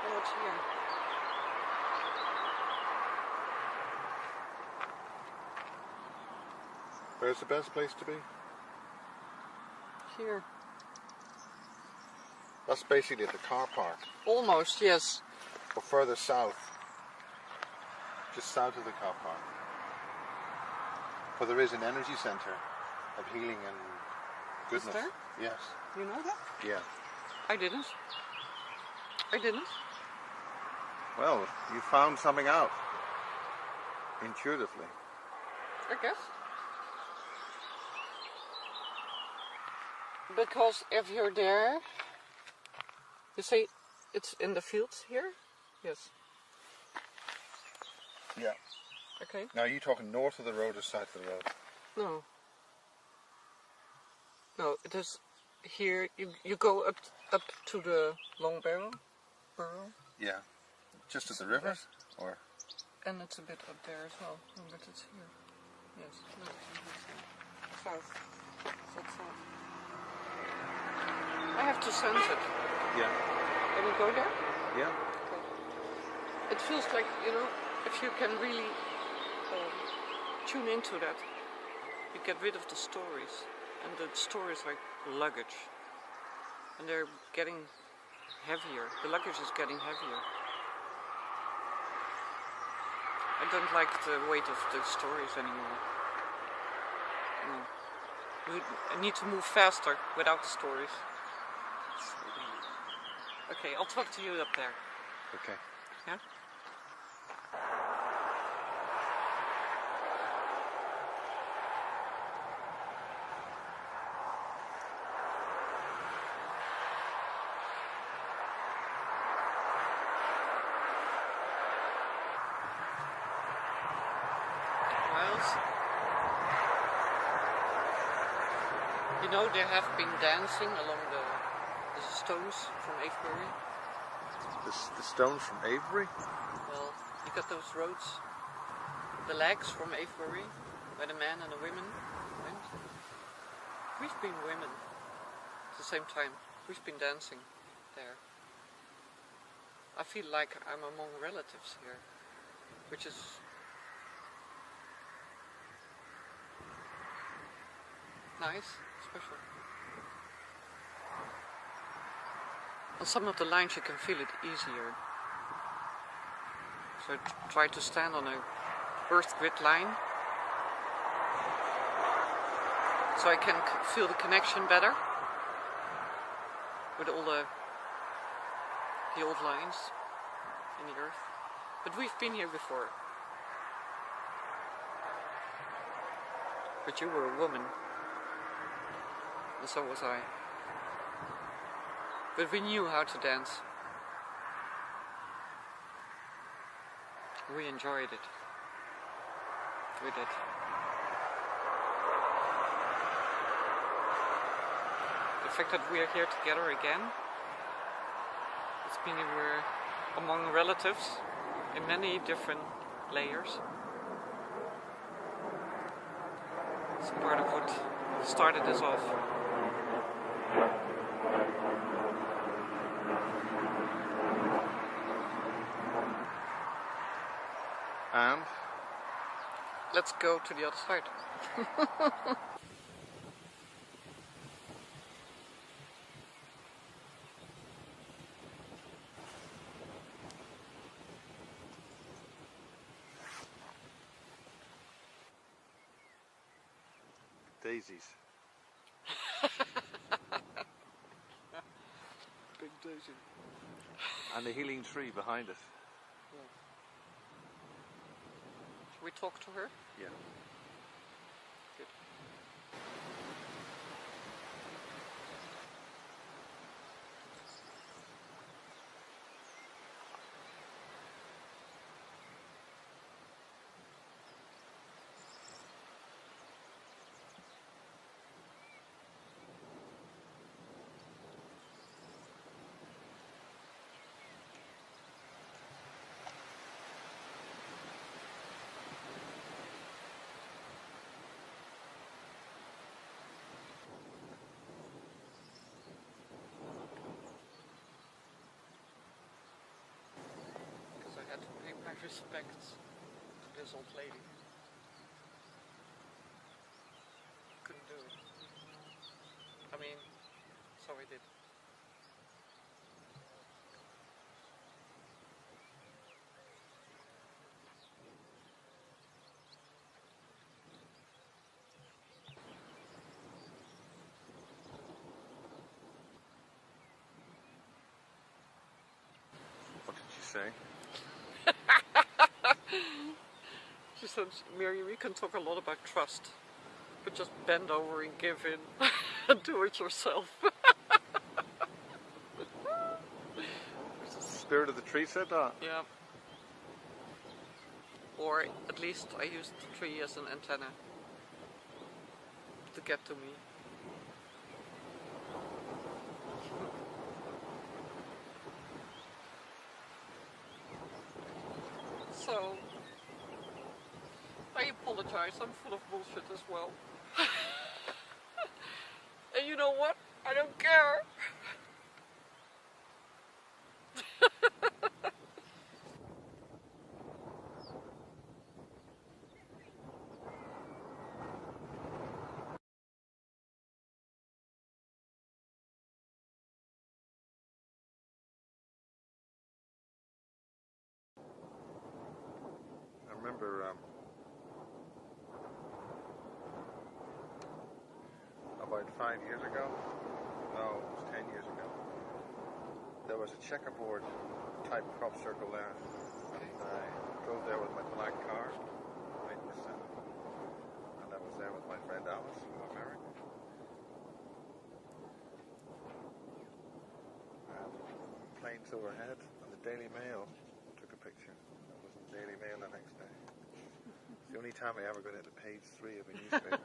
Oh, it's here. Where's the best place to be? Here. That's basically at the car park. Almost, yes. Or further south. Just south of the car park. For there is an energy centre of healing and goodness. Is there? Yes. You know that? Yeah. I didn't. Well, you found something out. Intuitively. I guess. Because if you're there, you say it's in the fields here? Yes. Yeah. Okay. Now, are you talking north of the road or south of the road? No. No, it is here. You go up to the Long Barrow. Yeah. Just at the river? Or? And it's a bit up there as well. No, but it's here. Yes. No, it's south. That's south. I have to sense it. Yeah. Can we go there? Yeah. Okay. It feels like, if you can really tune into that, you get rid of the stories. And the stories are luggage. And they're getting heavier. The luggage is getting heavier. I don't like the weight of the stories anymore. No. I need to move faster without the stories. Okay, I'll talk to you up there. Okay. Yeah? There have been dancing along the stones from Avebury. The stones from Avebury? Well, you got those roads, the legs from Avebury, where the men and the women went. We've been women at the same time. We've been dancing there. I feel like I'm among relatives here, which is nice. Special. On some of the lines you can feel it easier. So I try to stand on a earth grid line so I can feel the connection better with all the old lines in the earth. But we've been here before. But you were a woman. And so was I. But we knew how to dance. We enjoyed it. We did. The fact that we are here together again, it's meaning we're among relatives in many different layers. It's part of what started us off. And? Let's go to the other side. daisies. Big daisy. And the healing tree behind it. Yeah. Should we talk to her? Yeah. Good. Because I had to pay my respects to this old lady. Couldn't do it. I mean, so I did. What did you say? She said, Mary, we can talk a lot about trust, but just bend over and give in and do it yourself. The spirit of the tree said that? Yeah. Or at least I used the tree as an antenna to get to me. So, I apologize, I'm full of bullshit as well. And you know what? I don't care. I remember about 5 years ago, no, it was 10 years ago, there was a checkerboard type crop circle there. I drove there with my black car, right in the center, and I was there with my friend Alice, who got married. And planes overhead, and the Daily Mail took a picture. That was the Daily Mail the next day. It's the only time I ever got into page 3 of a newspaper.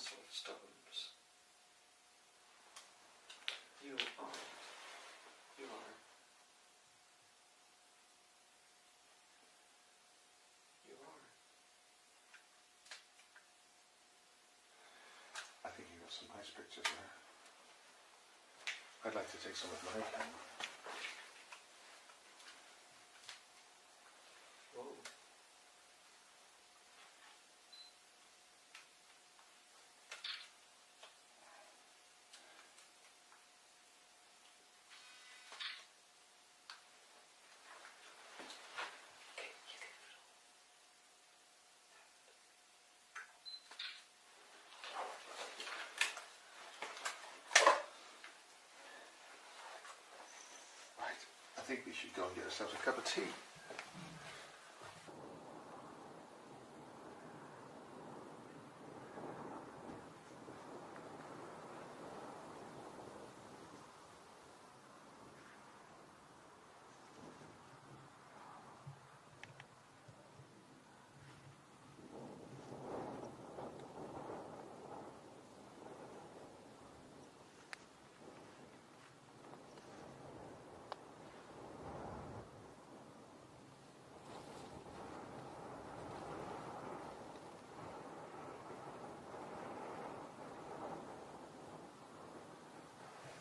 basalt stones. You are. You are. You are. I think you got some nice pictures there. I'd like to take some of my camera. Whoa. I think we should go and get ourselves a cup of tea.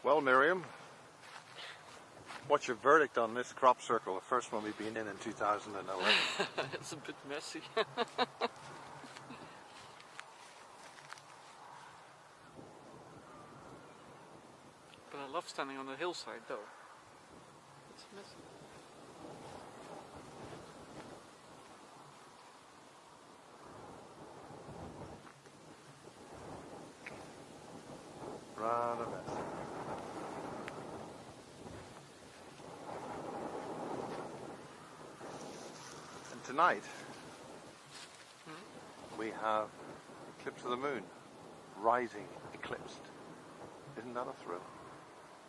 Well, Miriam, what's your verdict on this crop circle, the first one we've been in 2011? It's a bit messy. But I love standing on the hillside though. It's messy. Rather messy. And tonight, we have eclipse of the moon, rising, eclipsed. Isn't that a thrill?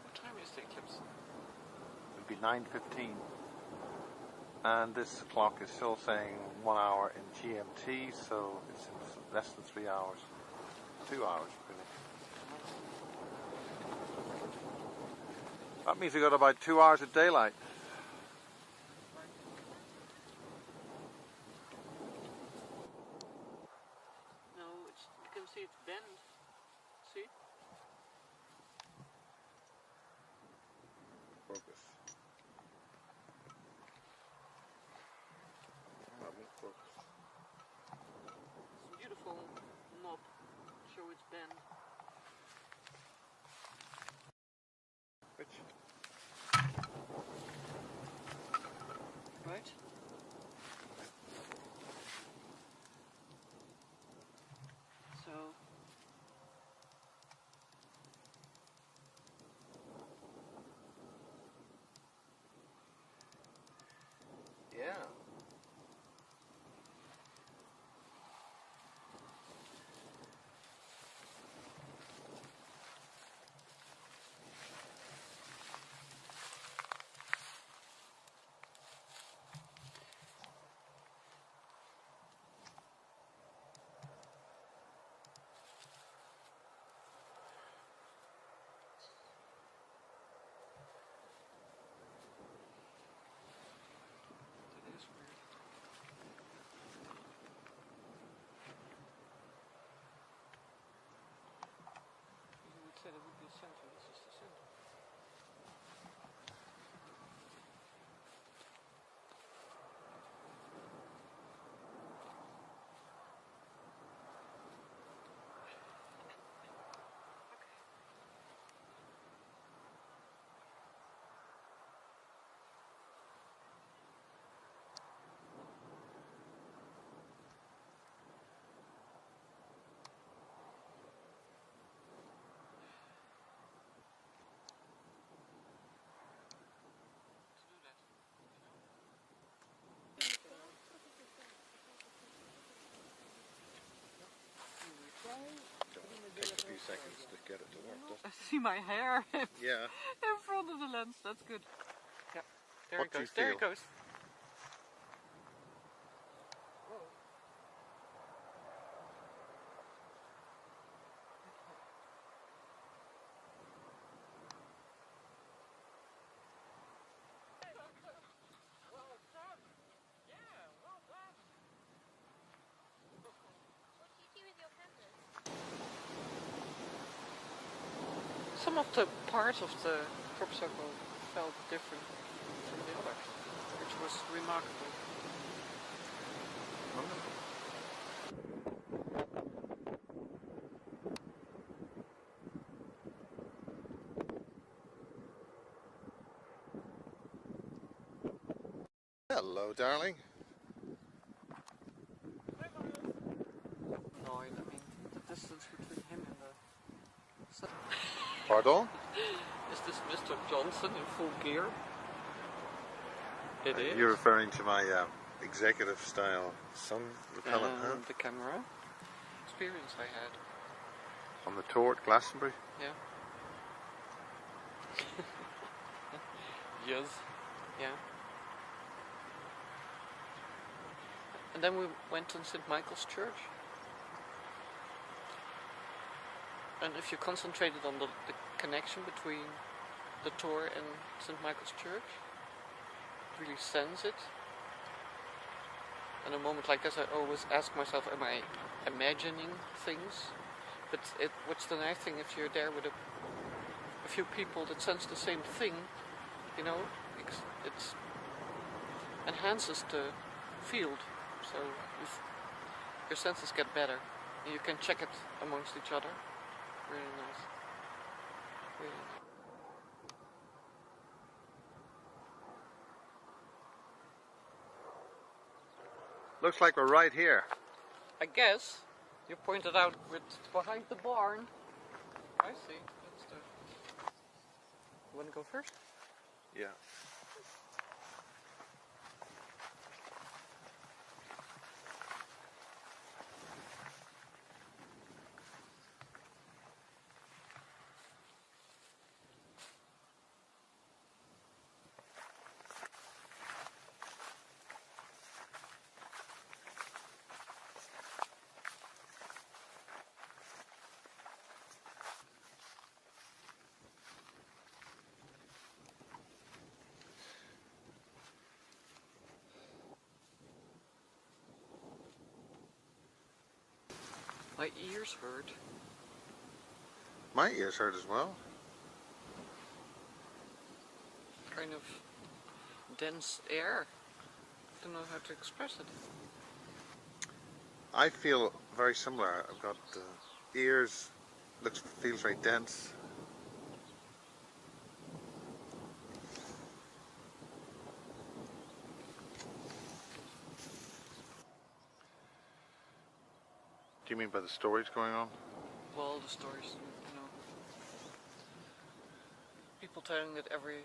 What time is the eclipse? It'll be 9:15, and this clock is still saying 1 hour in GMT, so it's in less than 3 hours. 2 hours, really. That means we got about 2 hours of daylight. No, you can see it's bent. See? Focus. I won't focus. It's a beautiful knob. Show it's bent. Which? Right? So Yeah. that is weird. You would say that would be a center. This is the center. To do that, Takes a few seconds to get it to work, doesn't I see my hair in it? Yeah. front of the lens. That's good. Yeah. There What it do you goes. There it feel? goes. some of the parts of the crop circle felt different from the others, which was remarkable. Wonderful. Hello, darling. Annoyed, I mean, the distance between him and the... Pardon? Is this Mr. Johnson in full gear? It is. You're referring to my executive style sun repellent And hat the camera experience I had. on the tour at Glastonbury. Yeah. Yes. Yeah. And then we went to St. Michael's Church. And if you concentrated on the connection between the tour and St. Michael's Church, really sense it. In a moment like this, I always ask myself, am I imagining things? But what's the nice thing if you're there with a few people that sense the same thing, you know, it enhances the field. So your senses get better. And you can check it amongst each other. Really nice. Really nice. Looks like we're right here. I guess you pointed out with behind the barn. I see. That's the... You want to go first? Yeah. My ears hurt. My ears hurt as well. Kind of dense air. I don't know how to express it. I feel very similar. I've got ears, feels very dense. Do you mean by the stories going on? Well, the stories, you know. People telling that every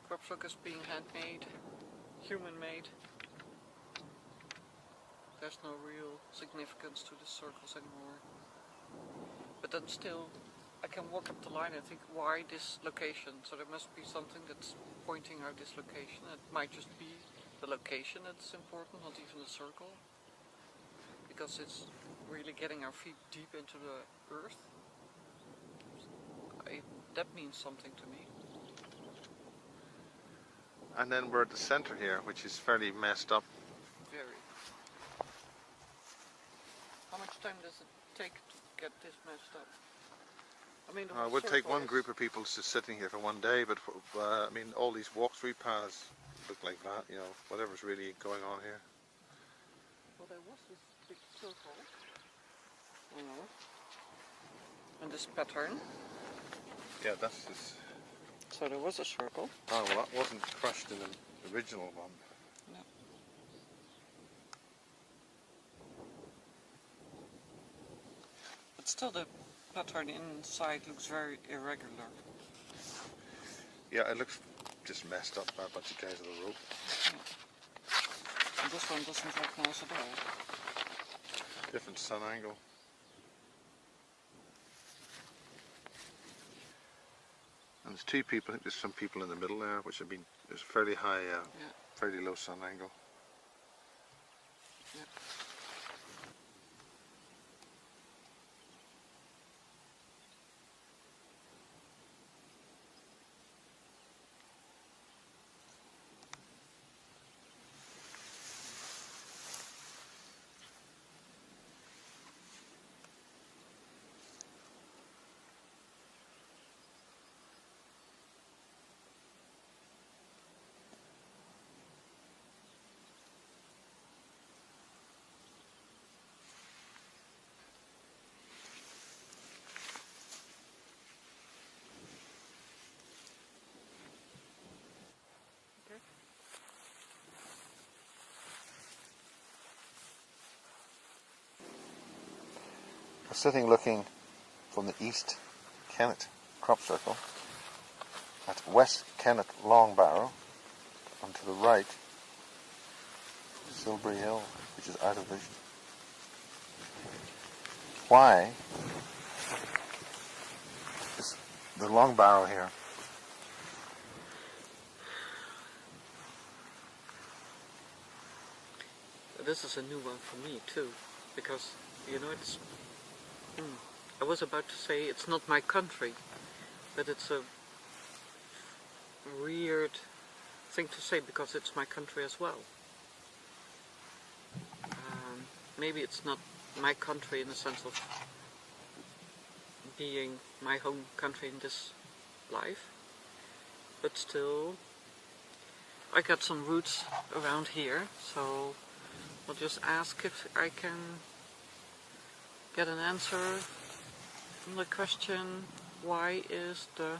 crop circle is being handmade, human-made. There's no real significance to the circles anymore. But then still, I can walk up the line and think, why this location? So there must be something that's pointing out this location. It might just be the location that's important, not even the circle. Because it's really getting our feet deep into the earth. That means something to me. And then we're at the center here, which is fairly messed up. Very. How much time does it take to get this messed up? I mean, the whole It would take circle one group of people just sitting here for one day, but I mean, all these walk-through paths look like that, you know, whatever's really going on here. Well, there was this big circle. You know. And this pattern. Yeah, that's just... So there was a circle. Oh, well, that wasn't crushed in the original one. No. But still the pattern inside looks very irregular. Yeah, it looks just messed up by a bunch of guys with a rope. Yeah. And this one doesn't look nice at all. Different sun angle. And there's two people, I think there's some people in the middle there, which have been, there's a fairly high, fairly low sun angle. Yeah. We're sitting looking from the East Kennet crop circle at West Kennet Long Barrow, and to the right, Silbury Hill, which is out of vision. Why is the Long Barrow here? This is a new one for me too, because, you know, it's... I was about to say it's not my country, but it's a weird thing to say because it's my country as well. Maybe it's not my country in the sense of being my home country in this life, but still I got some roots around here, so I'll just ask if I can get an answer on the question, why is the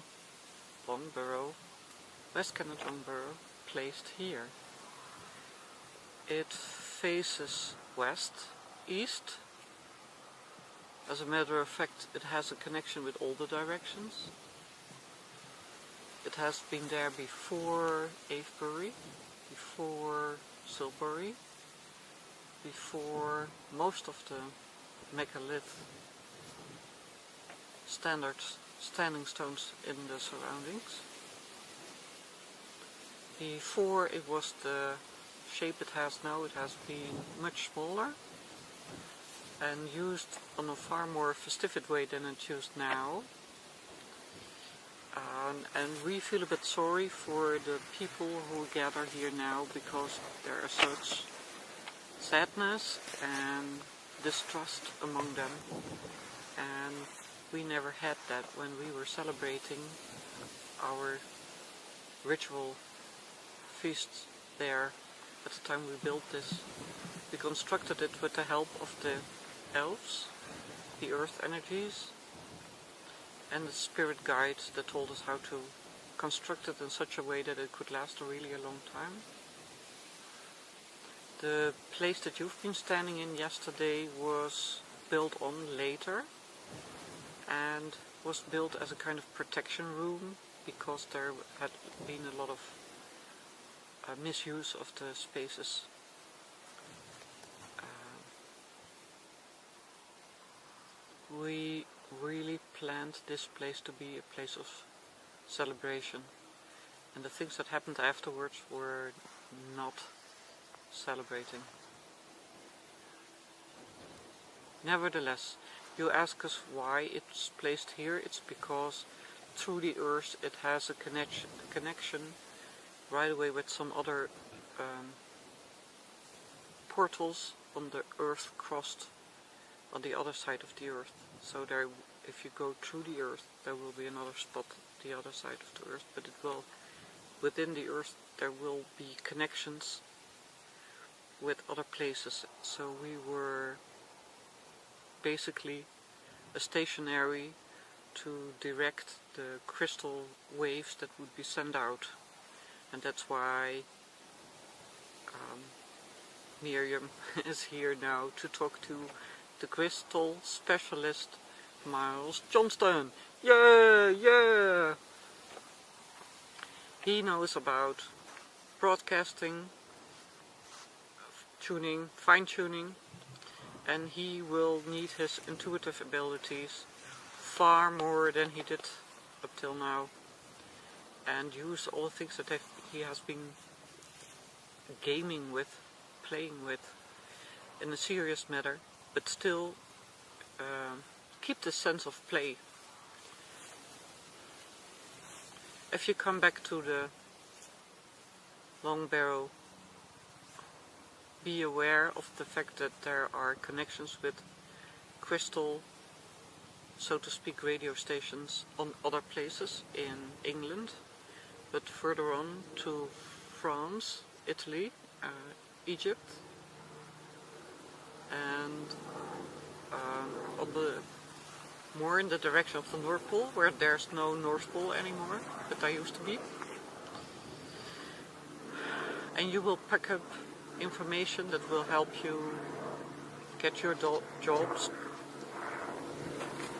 Long Barrow, West Kennet Long Barrow, placed here? It faces west, east. As a matter of fact, it has a connection with all the directions. It has been there before Avebury, before Silbury, before most of the megalith standing stones in the surroundings. Before it was the shape it has now, it has been much smaller and used on a far more festive way than it's used now. And we feel a bit sorry for the people who gather here now, because there is such sadness and distrust among them, and we never had that when we were celebrating our ritual feasts there. At the time we built this, we constructed it with the help of the elves, the earth energies, and the spirit guides that told us how to construct it in such a way that it could last a really long time. The place that you've been standing in yesterday was built on later and was built as a kind of protection room, because there had been a lot of misuse of the spaces. We really planned this place to be a place of celebration, and the things that happened afterwards were not celebrating. Nevertheless, you ask us why it's placed here. It's because through the earth it has a connection right away with some other portals on the earth crust on the other side of the earth. So there, if you go through the earth, there will be another spot on the other side of the earth, but it will, within the earth, there will be connections with other places. So we were basically a stationary to direct the crystal waves that would be sent out, and that's why Miriam is here now to talk to the crystal specialist Miles Johnston. Yeah! He knows about broadcasting, tuning, fine-tuning, and he will need his intuitive abilities far more than he did up till now, and use all the things that he has been gaming with, playing with, in a serious matter, but still keep the sense of play. If you come back to the Long Barrow, be aware of the fact that there are connections with crystal, so to speak, radio stations on other places in England, but further on to France, Italy, Egypt, and on the more in the direction of the North Pole, where there's no North Pole anymore, but there used to be. And you will pick up information that will help you get your jobs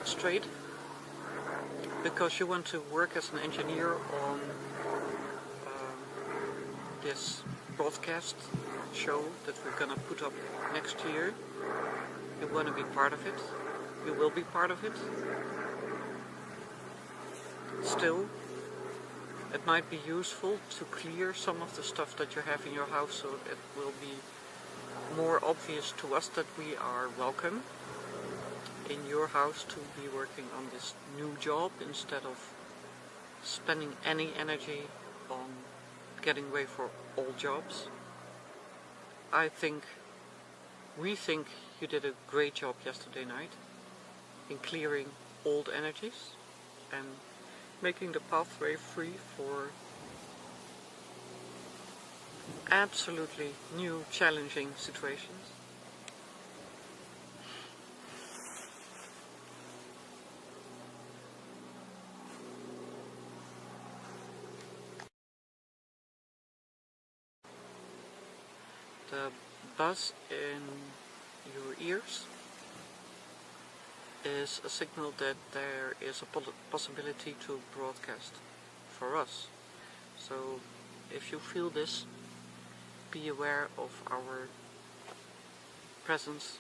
straight, because you want to work as an engineer on this broadcast show that we're gonna put up next year. You want to be part of it. You will be part of it. Still, it might be useful to clear some of the stuff that you have in your house, so it will be more obvious to us that we are welcome in your house to be working on this new job, instead of spending any energy on getting away for old jobs. We think you did a great job yesterday night in clearing old energies and making the pathway free for absolutely new, challenging situations. The buzz in your ears is a signal that there is a possibility to broadcast for us. So if you feel this, be aware of our presence.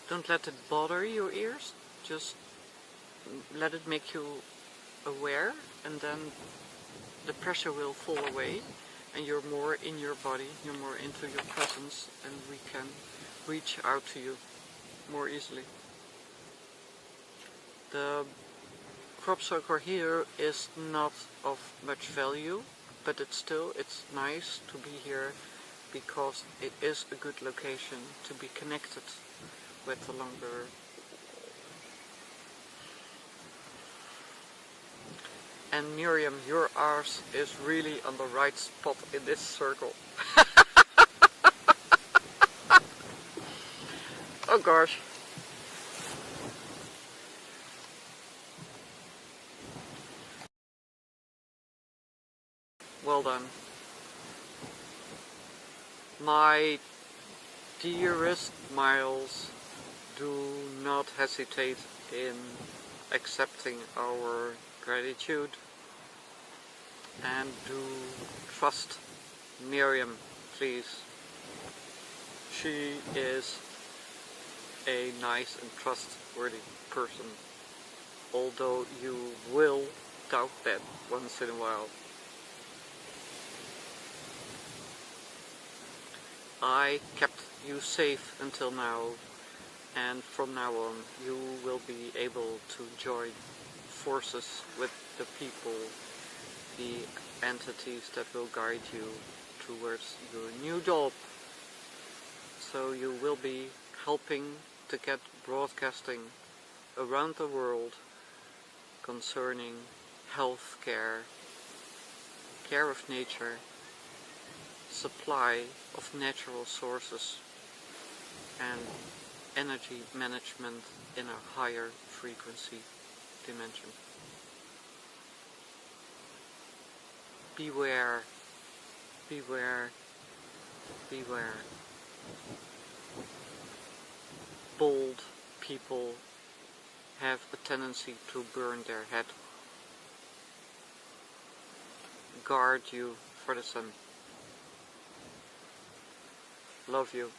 Don't let it bother your ears, just let it make you aware, and then the pressure will fall away and you're more in your body, you're more into your presence, and we can reach out to you more easily. The crop circle here is not of much value, but it's nice to be here because it is a good location to be connected with the longer. And Miriam, your arse is really on the right spot in this circle. Oh gosh. Well done. My dearest Miles, do not hesitate in accepting our gratitude, and do trust Miriam, please. She is a nice and trustworthy person, although you will doubt that once in a while. I kept you safe until now, and from now on you will be able to join forces with the people, the entities that will guide you towards your new job. So you will be helping to get broadcasting around the world concerning health care, care of nature, supply of natural sources, and energy management in a higher frequency dimension. Beware, beware, beware. Bold people have a tendency to burn their head. Guard you for the sun. Love you.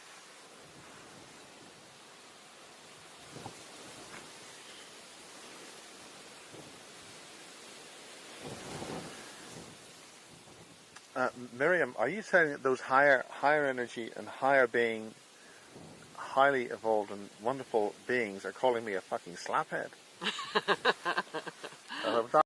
Miriam, are you saying that those higher energy and higher being, highly evolved and wonderful beings are calling me a fucking slaphead?